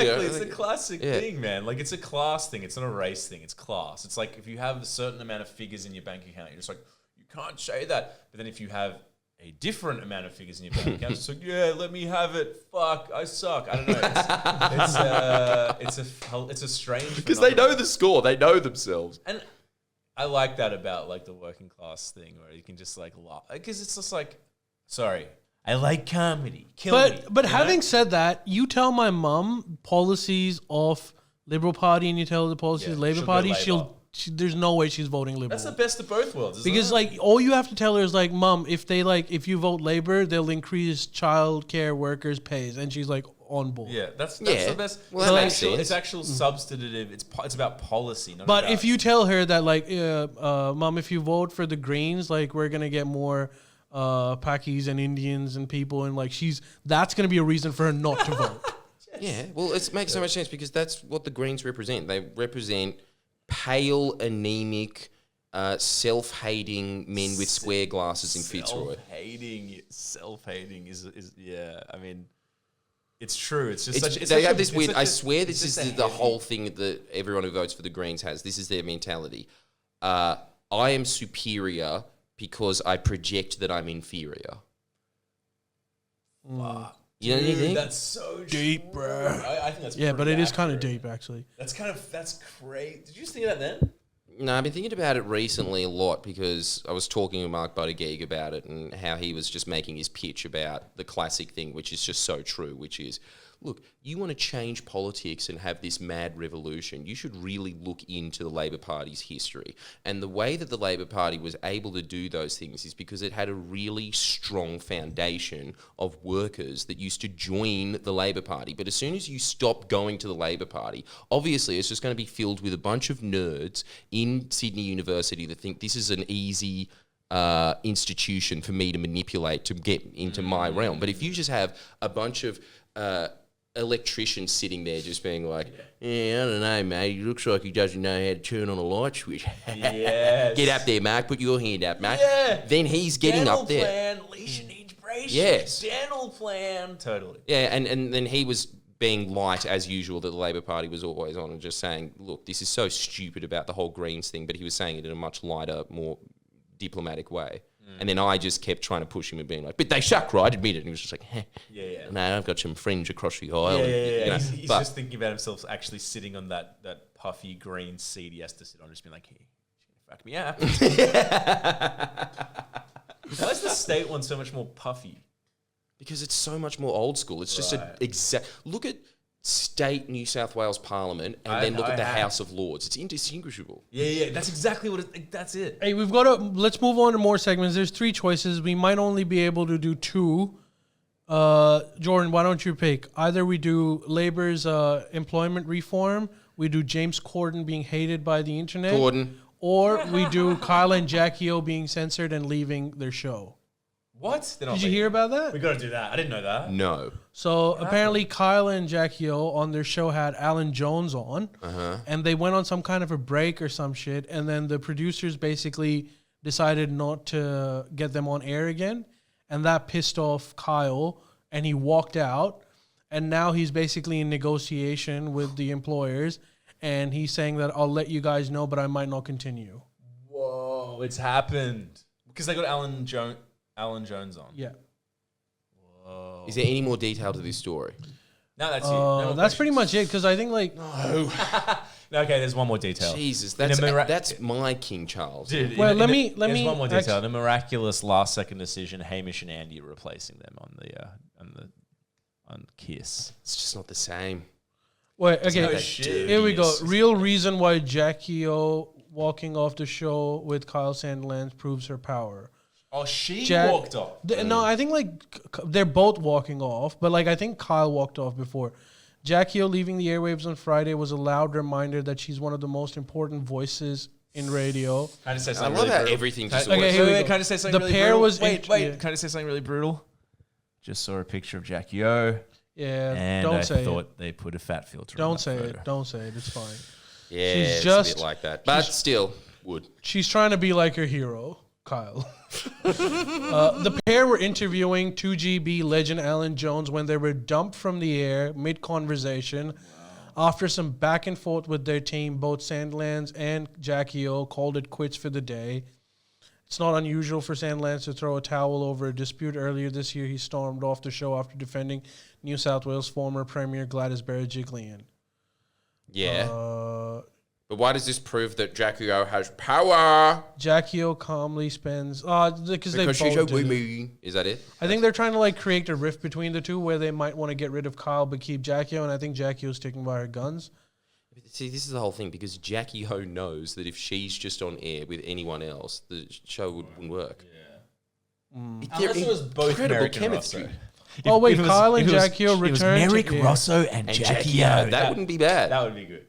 You know, It's a classic Yeah. thing, man. Like, it's a class thing. It's not a race thing. It's class. It's like if you have a certain amount of figures in your bank account, you're just like, you can't say that. But then if you have a different amount of figures in your bank account, it's like, yeah, let me have it. Fuck, I suck. I don't know. It's a strange because they phenomenon. know the score, they know themselves. And I like that about like the working class thing where you can just like laugh because it's just like, sorry, I like comedy. Kill me. But you know? having said that, you tell my mom policies of Liberal Party and you tell her the policies Yeah, of Labour she'll go Party, Labour. there's no way she's voting Liberal. That's the best of both worlds, isn't Because it? like all you have to tell her is like, Mom, if you vote Labour, they'll increase child care workers' pays, and she's like on board. Yeah, that's Yeah. the best. Well, that makes actual, sense. It's actual substantive. It's about policy. Not But about, if you tell her that like, Mom, if you vote for the Greens, like we're gonna get more Pakis and Indians and people, and like that's gonna be a reason for her not to vote. Yeah, well, it makes so much sense because that's what the Greens represent. They represent pale, anemic, self-hating men with square glasses in Fitzroy. self-hating is yeah. I mean, it's true. It's just It's, such. It's they such have a- this it's weird. such I a- swear it's this is just a the heavy- whole thing that everyone who votes for the Greens has. This is their mentality. I am superior because I project that I'm inferior. You know what you think? That's so Deep, true. bro. I think that's Yeah, but pretty it is kind of accurate. deep, actually. That's great. Did you just think of that then? No, I've been thinking about it recently a lot because I was talking with Mark Buttigieg about it and how he was just making his pitch about the classic thing, which is just so true, which is, look, you want to change politics and have this mad revolution, you should really look into the Labor Party's history. And the way that the Labor Party was able to do those things is because it had a really strong foundation of workers that used to join the Labor Party. But as soon as you stop going to the Labor Party, obviously it's just going to be filled with a bunch of nerds in Sydney University that think this is an easy institution for me to manipulate to get into my realm. But if you just have a bunch of electricians sitting there just being like, yeah, I don't know, mate, he looks like he doesn't know how to turn on a light switch. Yes. Get up there, Mark, put your hand up, mate. Yeah. Then he's getting Dental up there. plan, Leisha needs braces. Yes. Dental plan. Totally. Yeah, and then he was being light as usual that the Labor Party was always on and just saying, look, this is so stupid about the whole Greens thing, but he was saying it in a much lighter, more diplomatic way. And then I just kept trying to push him and being like, but they suck, right? Admit it. And he was just like, Yeah. no, I've got some fringe across the aisle. Yeah. You know, He's but- just thinking about himself actually sitting on that puffy green seat he has to sit on, just being like, hey, fuck me up. Why is the state one so much more puffy? Because it's so much more old school. It's just Right. look at state New South Wales Parliament and then look at the House of Lords. It's indistinguishable. Yeah. That's exactly that's it. Hey, let's move on to more segments. There's 3 choices. We might only be able to do 2. Jordan, why don't you pick? Either we do Labor's employment reform, we do James Corden being hated by the internet, Corden. or we do Kyle and Jackie O being censored and leaving their show. What? Did you hear about that? We got to do that. I didn't know that. No. So apparently Kyle and Jackie O on their show had Alan Jones on, and they went on some kind of a break or some shit, and then the producers basically decided not to get them on air again, and that pissed off Kyle, and he walked out, and now he's basically in negotiation with the employers, and he's saying that I'll let you guys know, but I might not continue. Whoa, it's happened. Because they got Alan Jones on. Yeah. Whoa. Is there any more detail to this story? No, that's it. No more That's pretty questions. much it, because I think, like, No, okay, there's one more detail. Jesus, In a that's my King Charles. Dude, Well, let there's me one more detail. The miraculous last second decision, Hamish and Andy replacing them on Kiss. It's just not the same. wait, okay, no shit. here we go. Yes. Real reason why Jackie O walking off the show with Kyle Sandilands proves her power. Oh, she Jack- walked off. No, I think they're both walking off, but I think Kyle walked off before. Jackie O leaving the airwaves on Friday was a loud reminder that she's one of the most important voices in radio. Can I say I something love really how brutal? everything Can I- just Okay, always... here we go. Can I just say something The really pair brutal? was Wait. yeah. Can I just say something really brutal? Just saw a picture of Jackie O, Yeah, and don't I say thought it. they put a fat filter on Don't that say photo. it. Don't say it. It's fine. Yeah, She's it's just- a bit like that. But still, would. She's trying to be like her hero, Kyle. The pair were interviewing 2GB legend Alan Jones when they were dumped from the air mid-conversation. After some back and forth with their team, both Sandlands and Jackie O called it quits for the day. It's not unusual for Sandlands to throw a towel over a dispute. Earlier this year, he stormed off the show after defending New South Wales former Premier Gladys Berejiklian. Yeah. Uh, But why does this prove that Jackie O has power? Jackie O calmly spends... because they Because she's both a did it. woman. Is that it? I think they're trying to create a rift between the two where they might want to get rid of Kyle but keep Jackie O, and I think Jackie O's sticking by her guns. See, this is the whole thing because Jackie O knows that if she's just on air with anyone else, the show wouldn't work. Unless it was both incredible Merrick and chemistry. Rosso. Oh, wait, If it was- Kyle and if it was- Jackie O it was returned to- Merrick, yeah. Rosso, and Jackie O. That wouldn't be bad. That would be good.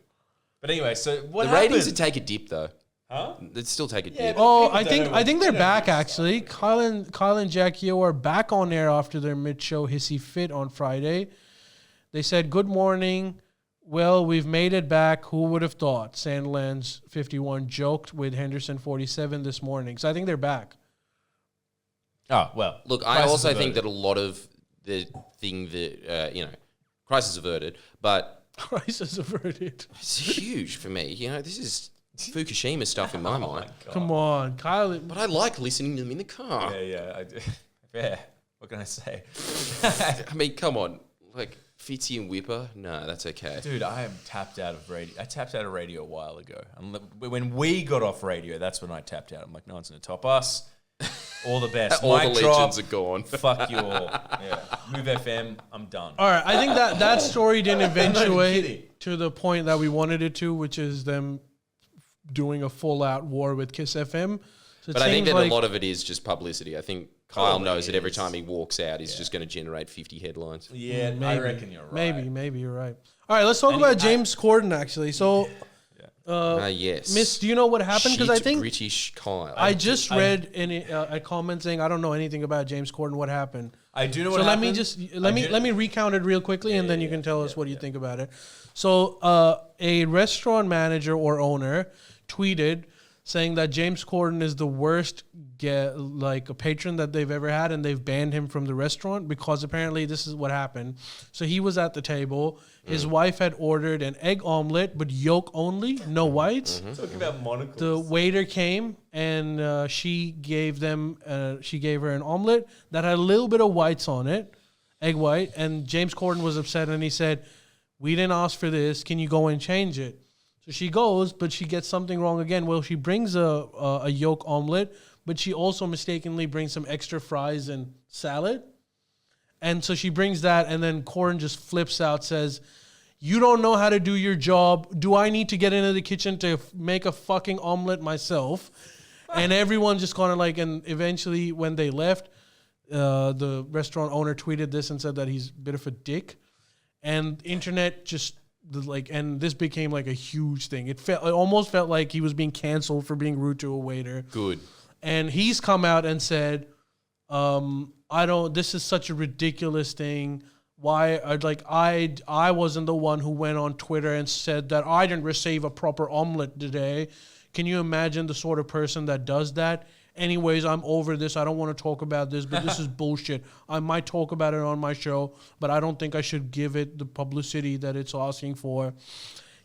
But anyway, so what The happened? ratings would take a dip, though. Huh? They'd still take a Yeah, dip. but- Oh, people I don't think know I think what- they're they don't back know actually. Kyle and Jackie O are back on air after their mid-show hissy fit on Friday. They said, "Good morning. Well, we've made it back. Who would have thought?" Sandlands 51 joked with Henderson 47 this morning. So I think they're back. Oh, well. Look, I crisis also think averted. that a lot of the thing that, crisis averted, but Crisis averted. it's huge for me. This is Fukushima stuff in my mind. Come on, Kyle. But I like listening to them in the car. Yeah, I do. Yeah. What can I say? I mean, come on. Like, Fitzy and Whipper? No, that's okay. Dude, I am tapped out of radio. I tapped out of radio a while ago. When we got off radio, that's when I tapped out. I'm like, no one's going to top us. All the best. All Mic the drop. legends are gone. Fuck you all. Yeah. Move FM. I'm done. All right, I think that story didn't I'm not even kidding. eventuate to the point that we wanted it to, which is them doing a full-out war with Kiss FM. So it But I think seems that like a lot of it is just publicity. I think Kyle Probably knows that every is. time he walks out, he's just going to generate 50 headlines. Yeah, maybe, I reckon you're right. Maybe you're right. All right, let's talk And about James Corden, actually. So, Yes. Miss, do you know what happened? Because I Shit think British Kyle. I just read a comment saying I don't know anything about James Corden. What happened? I do know So what let me happened. just let me recount it real quickly, and then you can tell us what you think about it. So a restaurant manager or owner tweeted saying that James Corden is the worst a patron that they've ever had, and they've banned him from the restaurant because apparently this is what happened. So he was at the table. His wife had ordered an egg omelet, but yolk only, no whites. Talking about monocles. The waiter came and she gave her an omelet that had a little bit of whites on it, egg white. And James Corden was upset and he said, "We didn't ask for this. Can you go and change it?" So she goes, but she gets something wrong again. Well, she brings a yolk omelet, but she also mistakenly brings some extra fries and salad. And so she brings that, and then Corden just flips out, says, "You don't know how to do your job. Do I need to get into the kitchen to make a fucking omelet myself?" And everyone just kind of and eventually when they left, the restaurant owner tweeted this and said that he's a bit of a dick. And internet just and this became a huge thing. It almost felt like he was being canceled for being rude to a waiter. Good. And he's come out and said, this is such a ridiculous thing. Why, I wasn't the one who went on Twitter and said that I didn't receive a proper omelet today. Can you imagine the sort of person that does that? Anyways, I'm over this. I don't want to talk about this, but this is bullshit. I might talk about it on my show, but I don't think I should give it the publicity that it's asking for.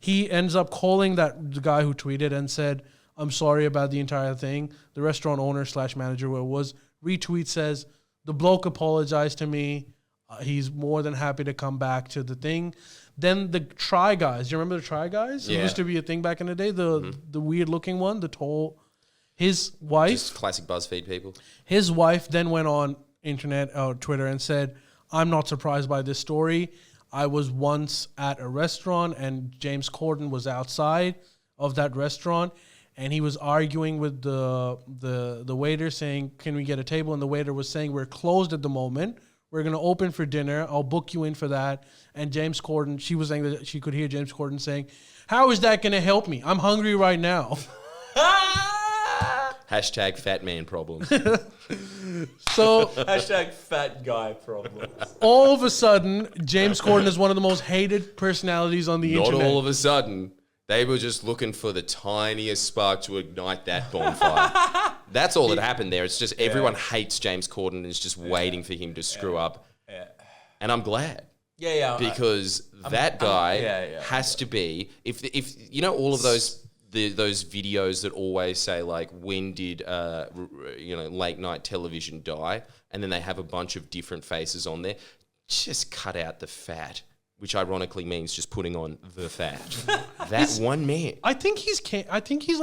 He ends up calling the guy who tweeted and said, "I'm sorry about the entire thing." The restaurant owner / manager, where it was, retweet says, "The bloke apologized to me. He's more than happy to come back to the thing." Then the Try Guys. Do you remember the Try Guys? Yeah. It used to be a thing back in the day. The weird looking one, the tall. His wife. Just classic BuzzFeed people. His wife then went on Twitter and said, "I'm not surprised by this story. I was once at a restaurant and James Corden was outside of that restaurant and he was arguing with the waiter saying, 'Can we get a table?' And the waiter was saying, 'We're closed at the moment. We're going to open for dinner. I'll book you in for that.' And James Corden, she was saying that she could hear James Corden saying, 'How is that going to help me? I'm hungry right now.'" Hashtag fat man problem. So Hashtag fat guy problems. all of a sudden, James Corden is one of the most hated personalities on the Not internet. all of a sudden. They were just looking for the tiniest spark to ignite that bonfire. That's all that happened there. It's just everyone hates James Corden and is just waiting for him to screw up. Yeah. And I'm glad. Yeah. Because that guy has to be, if you know all of those videos that always say when did late night television die, and then they have a bunch of different faces on there, just cut out the fat, which ironically means just putting on the fat. That one man. I think he's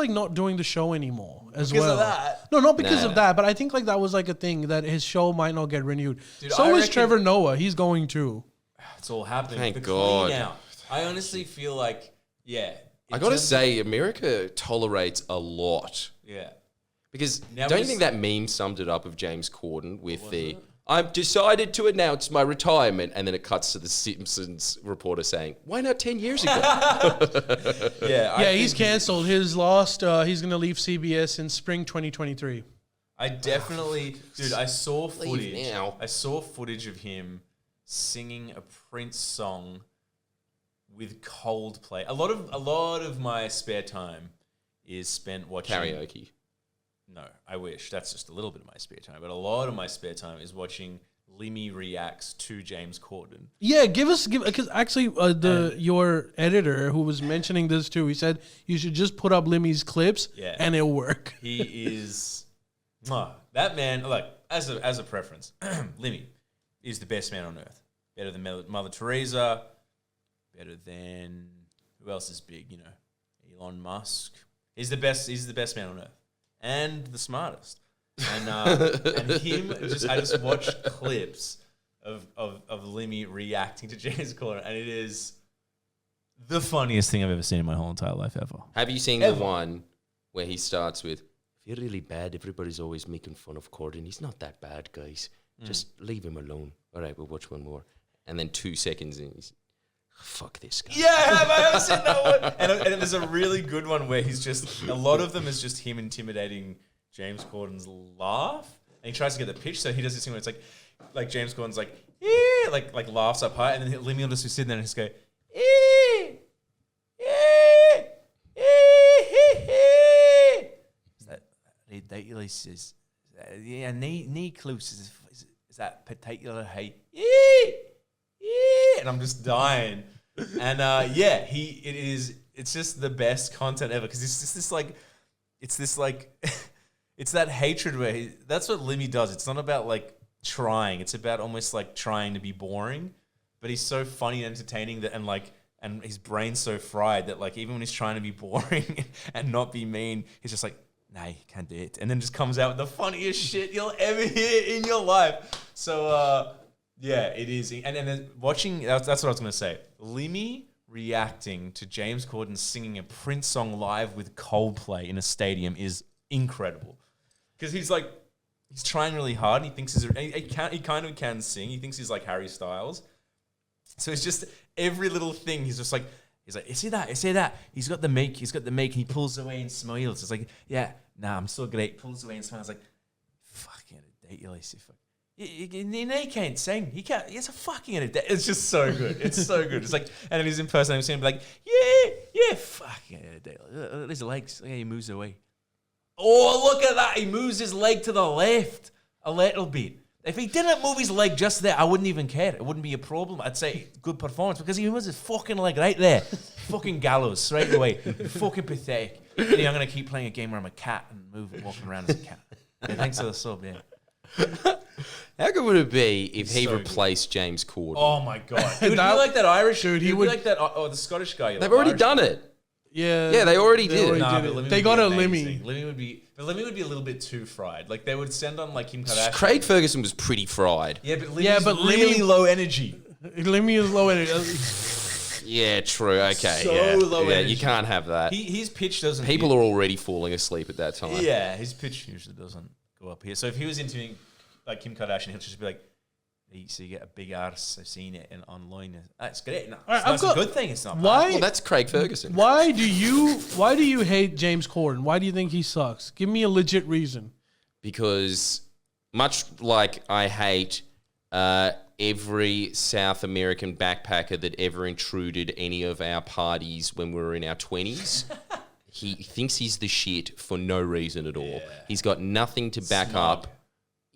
not doing the show anymore as Because well. of that? No, not because Nah. of that, but I think that was a thing that his show might not get renewed. Dude, so I is reckon- Trevor Noah. He's going too. It's all happening. Thank The God. clean out. I honestly feel like, I got to say, America tolerates a lot. Yeah. Because Now don't you we think that meme summed it up of James Corden with the, "I've decided to announce my retirement," and then it cuts to the Simpsons reporter saying, "Why not 10 years ago?" Yeah. He's canceled. He's lost. He's going to leave CBS in spring 2023. I definitely, dude. I saw Leave footage. now. I saw footage of him singing a Prince song with Coldplay. A lot of my spare time is spent watching Karaoke. No, I wish. That's just a little bit of my spare time. But a lot of my spare time is watching Limmy reacts to James Corden. Yeah, because actually your editor who was mentioning this too, he said you should just put up Limmy's clips Yeah. and it'll work. He is that man. Like, as a preference, Limmy is the best man on earth. Better than Mother Teresa. Better than who else is big? You know, Elon Musk. He's the best. He's the best man on earth, and the smartest. And him I just watched clips of Limmy reacting to James Corden, and it is the funniest thing I've ever seen in my whole entire life ever. Have you seen the one where he starts with, "If you're really bad, everybody's always making fun of Corden. He's not that bad, guys. Just leave him alone. All right, we'll watch one more." And then 2 seconds in, he's, "Fuck this guy." Yeah, I have seen that one. And there's a really good one where he's just, a lot of them is just him intimidating James Corden's laugh. And he tries to get the pitch, so he does this thing where it's like James Corden's like, yeah, like laughs up high, and then Limmy will just be sitting there and just go, is that ridiculous? Yeah, knee close is that particular height? And I'm just dying. And it's just the best content ever, because it's just it's that hatred where that's what Limmy does. It's not about like trying. It's about almost like trying to be boring, but he's so funny and entertaining that, and his brain's so fried that like even when he's trying to be boring and not be mean, he's just like, "Nah, you can't do it," and then just comes out with the funniest shit you'll ever hear in your life. So yeah, it is. And then watching, that's what I was going to say. Limmy reacting to James Corden singing a Prince song live with Coldplay in a stadium is incredible. Because he's trying really hard, and he thinks he kind of can sing. He thinks he's like Harry Styles. So it's just every little thing. He's like, "You see that? He's got the make. And he pulls away and smiles. It's like, yeah, nah, I'm so great. Pulls away and smiles. Like, fucking ridiculous. He can't sing. He can't. He's a fucking ridiculous. It's just so good. It's so good. It's like, and then he's in person. I'm seeing him like, yeah, fucking ridiculous. Look at his legs. Look how he moves away. Oh, look at that. He moves his leg to the left a little bit. If he didn't move his leg just there, I wouldn't even care. It wouldn't be a problem. I'd say good performance, because he moves his fucking leg right there. Fucking gallows straight away. Fucking pathetic. Anyway, I'm going to keep playing a game where I'm a cat and walking around as a cat. Yeah, thanks for the sub, yeah. How good would it be if he so replaced James Corden? Oh my God. He would be like that Irish dude. He would be like that, the Scottish guy. They've already done it. Yeah, they already did. They got a Limmy. Limmy would be a little bit too fried. Like they would send on like Kim Kardashian. Craig Ferguson was pretty fried. Yeah, but Limmy's really low energy. Limmy is low energy. Yeah, true. Okay, So low yeah, energy. you can't have that. His pitch doesn't. People are already falling asleep at that time. Yeah, his pitch usually doesn't go up here. So if he was interviewing like Kim Kardashian, he'll just be like, "So you get a big arse. I've seen it online. That's great. No, that's a good thing. It's not. Why? Well, that's Craig Ferguson. Why do you hate James Corden? Why do you think he sucks? Give me a legit reason. Because much like I hate every South American backpacker that ever intruded any of our parties when we were in our 20s, he thinks he's the shit for no reason at all. Yeah. He's got nothing to back up.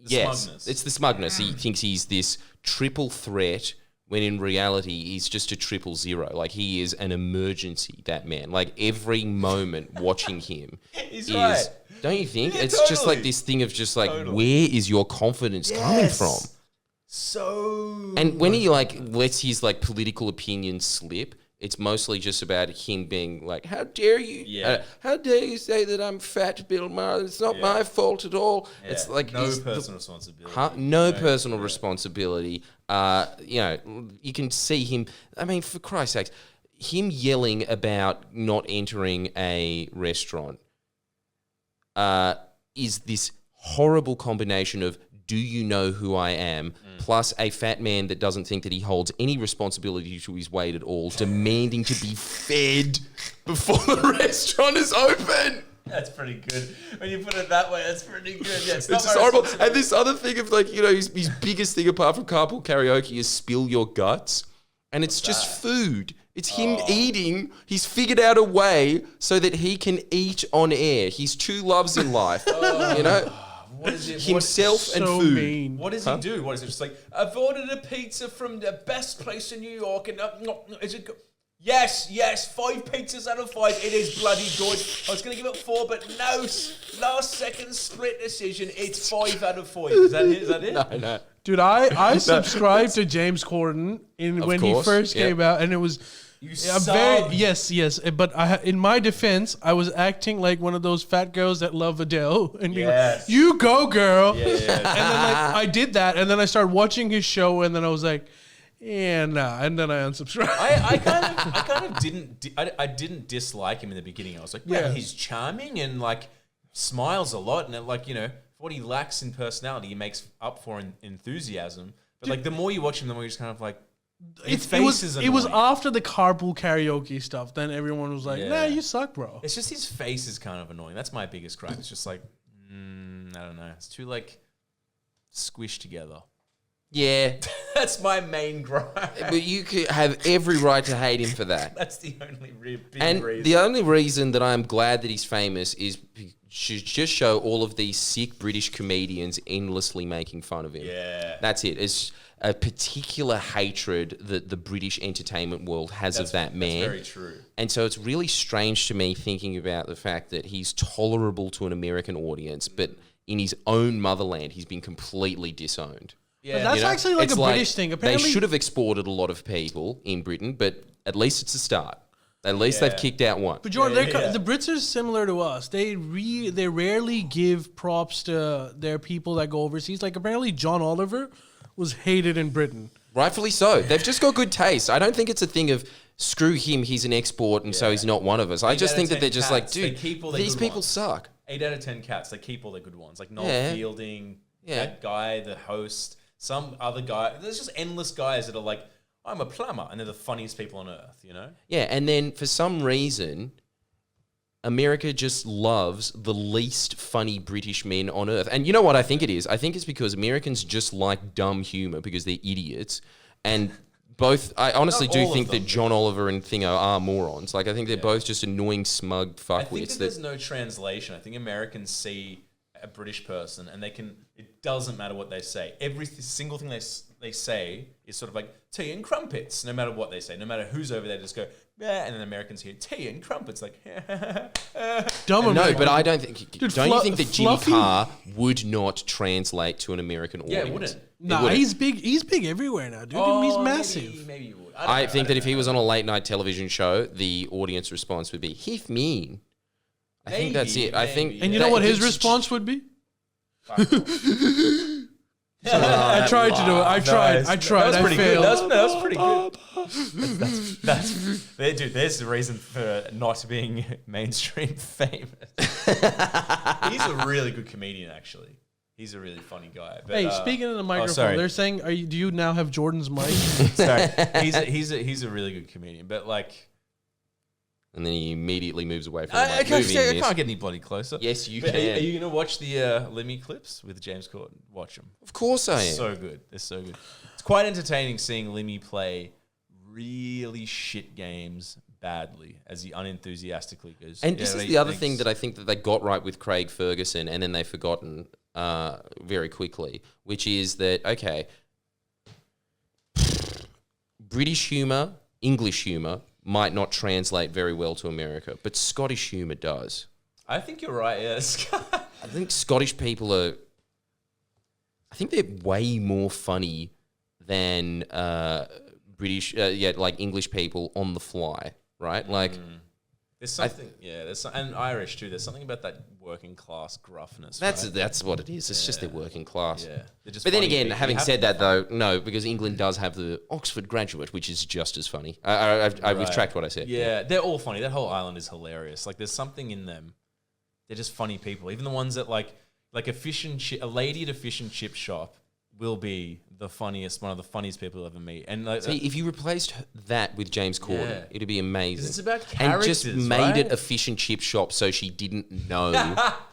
Smugness. It's the smugness. He thinks he's this triple threat when in reality he's just a 000. Like, he is an emergency, that man. Like, every moment watching him He's right. Don't you think? Yeah, It's totally. just like this thing of just like, where is your confidence coming from? So. And when he like lets his like political opinions slip, it's mostly just about him being like, "How dare you? Yeah. How dare you say that I'm fat, Bill Maher? It's not my fault at all." Yeah. It's like no personal responsibility. no personal responsibility. You can see him. I mean, for Christ's sakes, him yelling about not entering a restaurant is this horrible combination of "do you know who I am?" plus a fat man that doesn't think that he holds any responsibility to his weight at all, demanding to be fed before the restaurant is open. That's pretty good. When you put it that way, that's pretty good. Yeah, it's It's just horrible. And this other thing of like, you know, his biggest thing apart from carpool karaoke is spill your guts. And it's just food. It's him eating. He's figured out a way so that he can eat on air. His two loves in life, you know? What is it? Himself and So food. mean. What does he do? What is it? Just like, I've ordered a pizza from the best place in New York, and is it? Yes, 5 pizzas out of 5. It is bloody good. I was going to give it 4, but no. Last second split decision. It's 5 out of 5. Is that it? No. Dude, I subscribed to James Corden when he first came out, and it was yes. But in my defense, I was acting like one of those fat girls that love Adele, and being like, "You go, girl." Yeah. And then I did that, and then I started watching his show, and then I was like, "Yeah, nah," and then I unsubscribed. I didn't dislike him in the beginning. I was like, "Yeah, he's charming and like smiles a lot, and what he lacks in personality, he makes up for in enthusiasm." But like the more you watch him, the more you're just kind of like, it was after the carpool karaoke stuff. Then everyone was like, "Nah, you suck, bro." It's just his face is kind of annoying. That's my biggest gripe. It's just like, I don't know. It's too like squished together. Yeah. That's my main gripe. But you could have every right to hate him for that. That's the only big and reason. The only reason that I'm glad that he's famous is should just show all of these sick British comedians endlessly making fun of him. Yeah. That's it. It's a particular hatred that the British entertainment world has of that man. That's very true. And so it's really strange to me thinking about the fact that he's tolerable to an American audience, but in his own motherland, he's been completely disowned. Yeah. But that's actually like a British thing. Apparently, they should have exported a lot of people in Britain, but at least it's a start. At least they've kicked out one. But Jordan, the Brits are similar to us. They rarely give props to their people that go overseas. Like apparently John Oliver was hated in Britain. Rightfully so. They've just got good taste. I don't think it's a thing of screw him, he's an export, and so he's not one of us. I just think that they're just like, dude, these people suck. 8 out of 10 cats, they keep all the good ones. Like Noel Fielding, that guy, the host, some other guy. There's just endless guys that are like, I'm a plumber, and they're the funniest people on earth, you know? Yeah, and then for some reason, America just loves the least funny British men on earth. And you know what I think it is? I think it's because Americans just like dumb humor because they're idiots. And I honestly do think that John Oliver and Thingo are morons. Like, I think they're both just annoying, smug fuckwits. I think that there's no translation. I think Americans see a British person and it doesn't matter what they say. Every single thing they say is sort of like tea and crumpets, no matter what they say. No matter who's over there, just go, yeah, and then Americans hear tea and crumpets, like, dumb. No, but I don't think. Dude, don't you think that Jimmy Carr would not translate to an American audience? Yeah, it wouldn't. No, he's big. He's big everywhere now, dude. He's massive. Maybe you would. I think that if he was on a late night television show, the audience response would be, "Heath mean." I think that's it. I think, and you know what his response would be? I tried to do it. I tried. I failed. That was pretty good. Dude, there's the reason for not being mainstream famous. He's a really good comedian, actually. He's a really funny guy. But, hey, speaking of the microphone, they're saying, do you now have Jordan's mic? Sorry, he's a really good comedian, but like. And then he immediately moves away from I can't get any bloody closer. Yes, you can. Are you going to watch the Lemmy clips with James Corden? Watch them. Of course I am. So good. They're so good. It's quite entertaining seeing Lemmy play really shit games badly as he unenthusiastically goes. And this is the other thing that I think that they got right with Craig Ferguson and then they've forgotten very quickly, which is that, okay, British humour, English humour, might not translate very well to America, but Scottish humour does. I think you're right, yes. I think Scottish people I think they're way more funny than British, like English people on the fly, right? Like, there's something, and Irish too. There's something about that working class gruffness. That's what it is. It's just their working class. Yeah. But then again, having said that though, no, because England does have the Oxford graduate, which is just as funny. I've retract what I said. Yeah, they're all funny. That whole island is hilarious. Like, there's something in them. They're just funny people. Even the ones that like a lady at a fish and chip shop will be one of the funniest people you'll ever meet. And like, see, if you replaced that with James Corden, it'd be amazing. It's about characters, and just made it a fish and chip shop so she didn't know,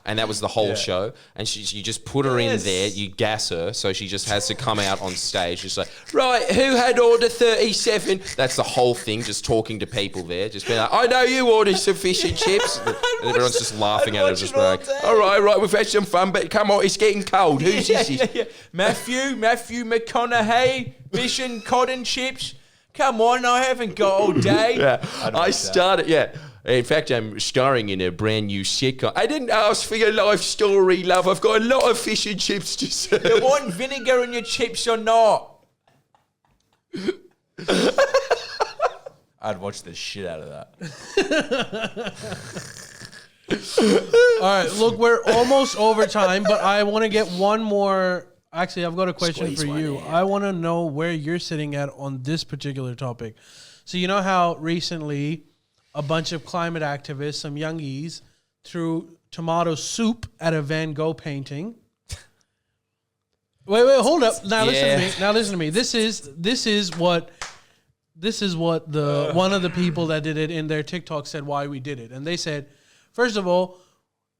and that was the whole show. And you just put her in there, you gas her, so she just has to come out on stage, just like, right, who had order 37? That's the whole thing, just talking to people there, just being like, I know you ordered some fish and chips, and everyone's just laughing at her, just like, all right, we've had some fun, but come on, it's getting cold. Who's this? Matthew McConaughey, fish and cod and chips. Come on, I haven't got all day. Yeah. I started, In fact, I'm starring in a brand new sitcom. I didn't ask for your life story, love. I've got a lot of fish and chips to serve. You want vinegar in your chips or not? I'd watch the shit out of that. All right, look, we're almost over time, but I want to get one more. Actually, I've got a question for you. I want to know where you're sitting at on this particular topic. So you know how recently a bunch of climate activists, some youngies, threw tomato soup at a Van Gogh painting. Wait, hold up. Now listen to me. This is what the one of the people that did it in their TikTok said why we did it. And they said, first of all,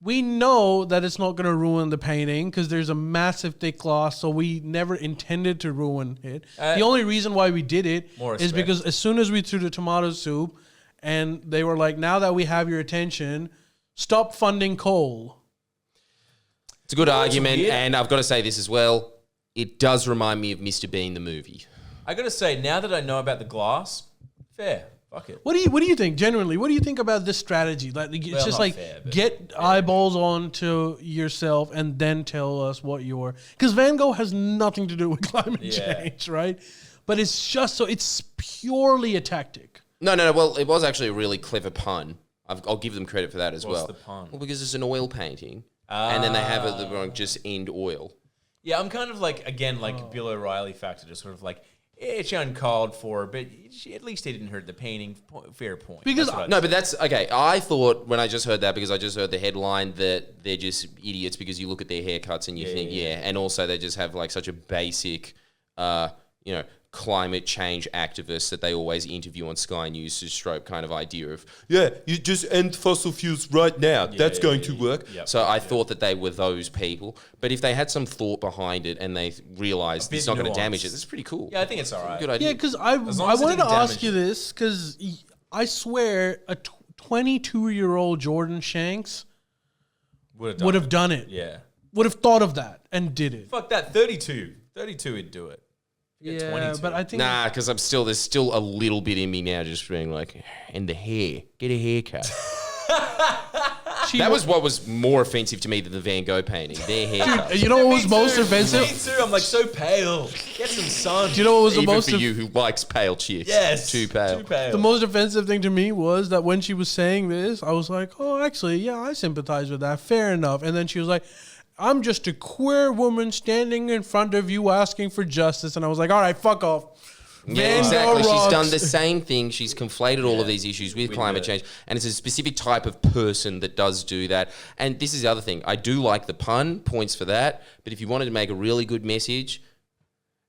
we know that it's not going to ruin the painting because there's a massive thick gloss, so we never intended to ruin it. The only reason why we did it is because as soon as we threw the tomato soup, and they were like, now that we have your attention, stop funding coal. It's a good argument, and I've got to say this as well. It does remind me of Mr. Bean, the movie. I got to say, now that I know about the glass, fair. Fuck it. What do you think, genuinely? What do you think about this strategy? Like, it's just like fair, get eyeballs onto yourself and then tell us what you're... Because Van Gogh has nothing to do with climate change, right? But it's just so... It's purely a tactic. No. Well, it was actually a really clever pun. I'll give them credit for that as well. What's the pun? Well, because it's an oil painting, and then they have it wrong, just end oil. Yeah, I'm kind of like, again, like Bill O'Reilly factor, just sort of like, it's uncalled for, but at least they didn't hurt the painting. Fair point. Because but that's okay. I thought when I just heard that, because I just heard the headline, that they're just idiots because you look at their haircuts and you think, and also they just have like such a basic, climate change activists that they always interview on Sky News to stroke kind of idea of, you just end fossil fuels right now. That's going to work. Yep. So I thought that they were those people. But if they had some thought behind it and they realized it's not going to damage it, that's pretty cool. Yeah, I think it's all right. Good idea. Yeah, because I wanted to ask you this, because I swear a 22-year-old Jordan Shanks would have done it. Yeah. Would have thought of that and did it. Fuck that. 32 would do it. Yeah, 22. but I think... Nah, because there's still a little bit in me now just being like, and the hair, get a haircut. That was what was more offensive to me than the Van Gogh painting, their haircut. Dude, you know what was most offensive? Me too, I'm like so pale. Get some sun. Do you know what was the most... Even for you who likes pale chicks. Yes. Too pale. The most offensive thing to me was that when she was saying this, I was like, oh, actually, yeah, I sympathize with that. Fair enough. And then she was like... I'm just a queer woman standing in front of you asking for justice. And I was like, all right, fuck off. Yeah, exactly. She's done the same thing. She's conflated all of these issues with climate change. And it's a specific type of person that does do that. And this is the other thing. I do like the pun, points for that. But if you wanted to make a really good message,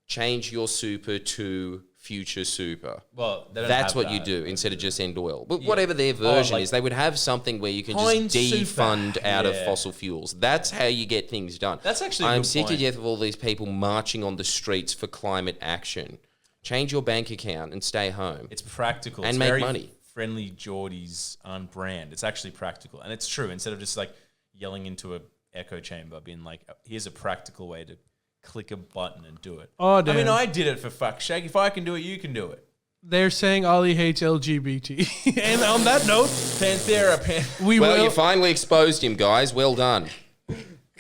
change your super to future super. Well, that's what you do instead of just end oil. But whatever their version is, they would have something where you can just defund out of fossil fuels. That's how you get things done. That's actually I'm sick to death of all these people marching on the streets for climate action. Change your bank account and stay home. It's practical. And it's make very money. Friendlyjordies on brand. It's actually practical. And it's true. Instead of just like yelling into an echo chamber, being like, here's a practical way to click a button and do it. Oh, damn. I mean, I did it for fuck's sake. If I can do it, you can do it. They're saying Ali hates LGBT. And on that note, Panthera. You finally exposed him, guys. Well done.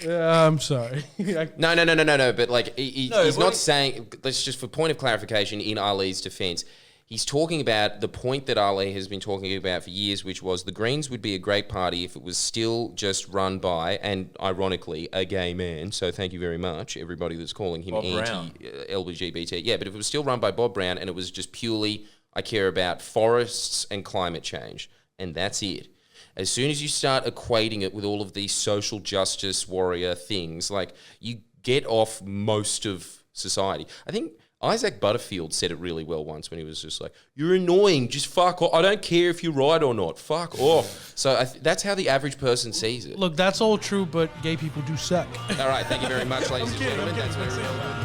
I'm sorry. No. But like, he's not saying. Let's just for point of clarification in Ali's defense. He's talking about the point that Ali has been talking about for years, which was the Greens would be a great party if it was still just run by, and ironically, a gay man. So thank you very much, everybody that's calling him anti-LGBT. Yeah, but if it was still run by Bob Brown and it was just purely, I care about forests and climate change, and that's it. As soon as you start equating it with all of these social justice warrior things, like you get off most of society. I think Isaac Butterfield said it really well once when he was just like, you're annoying, just fuck off. I don't care if you're right or not. Fuck off. So that's how the average person sees it. Look, that's all true, but gay people do suck. All right, thank you very much, ladies and gentlemen. That's very real.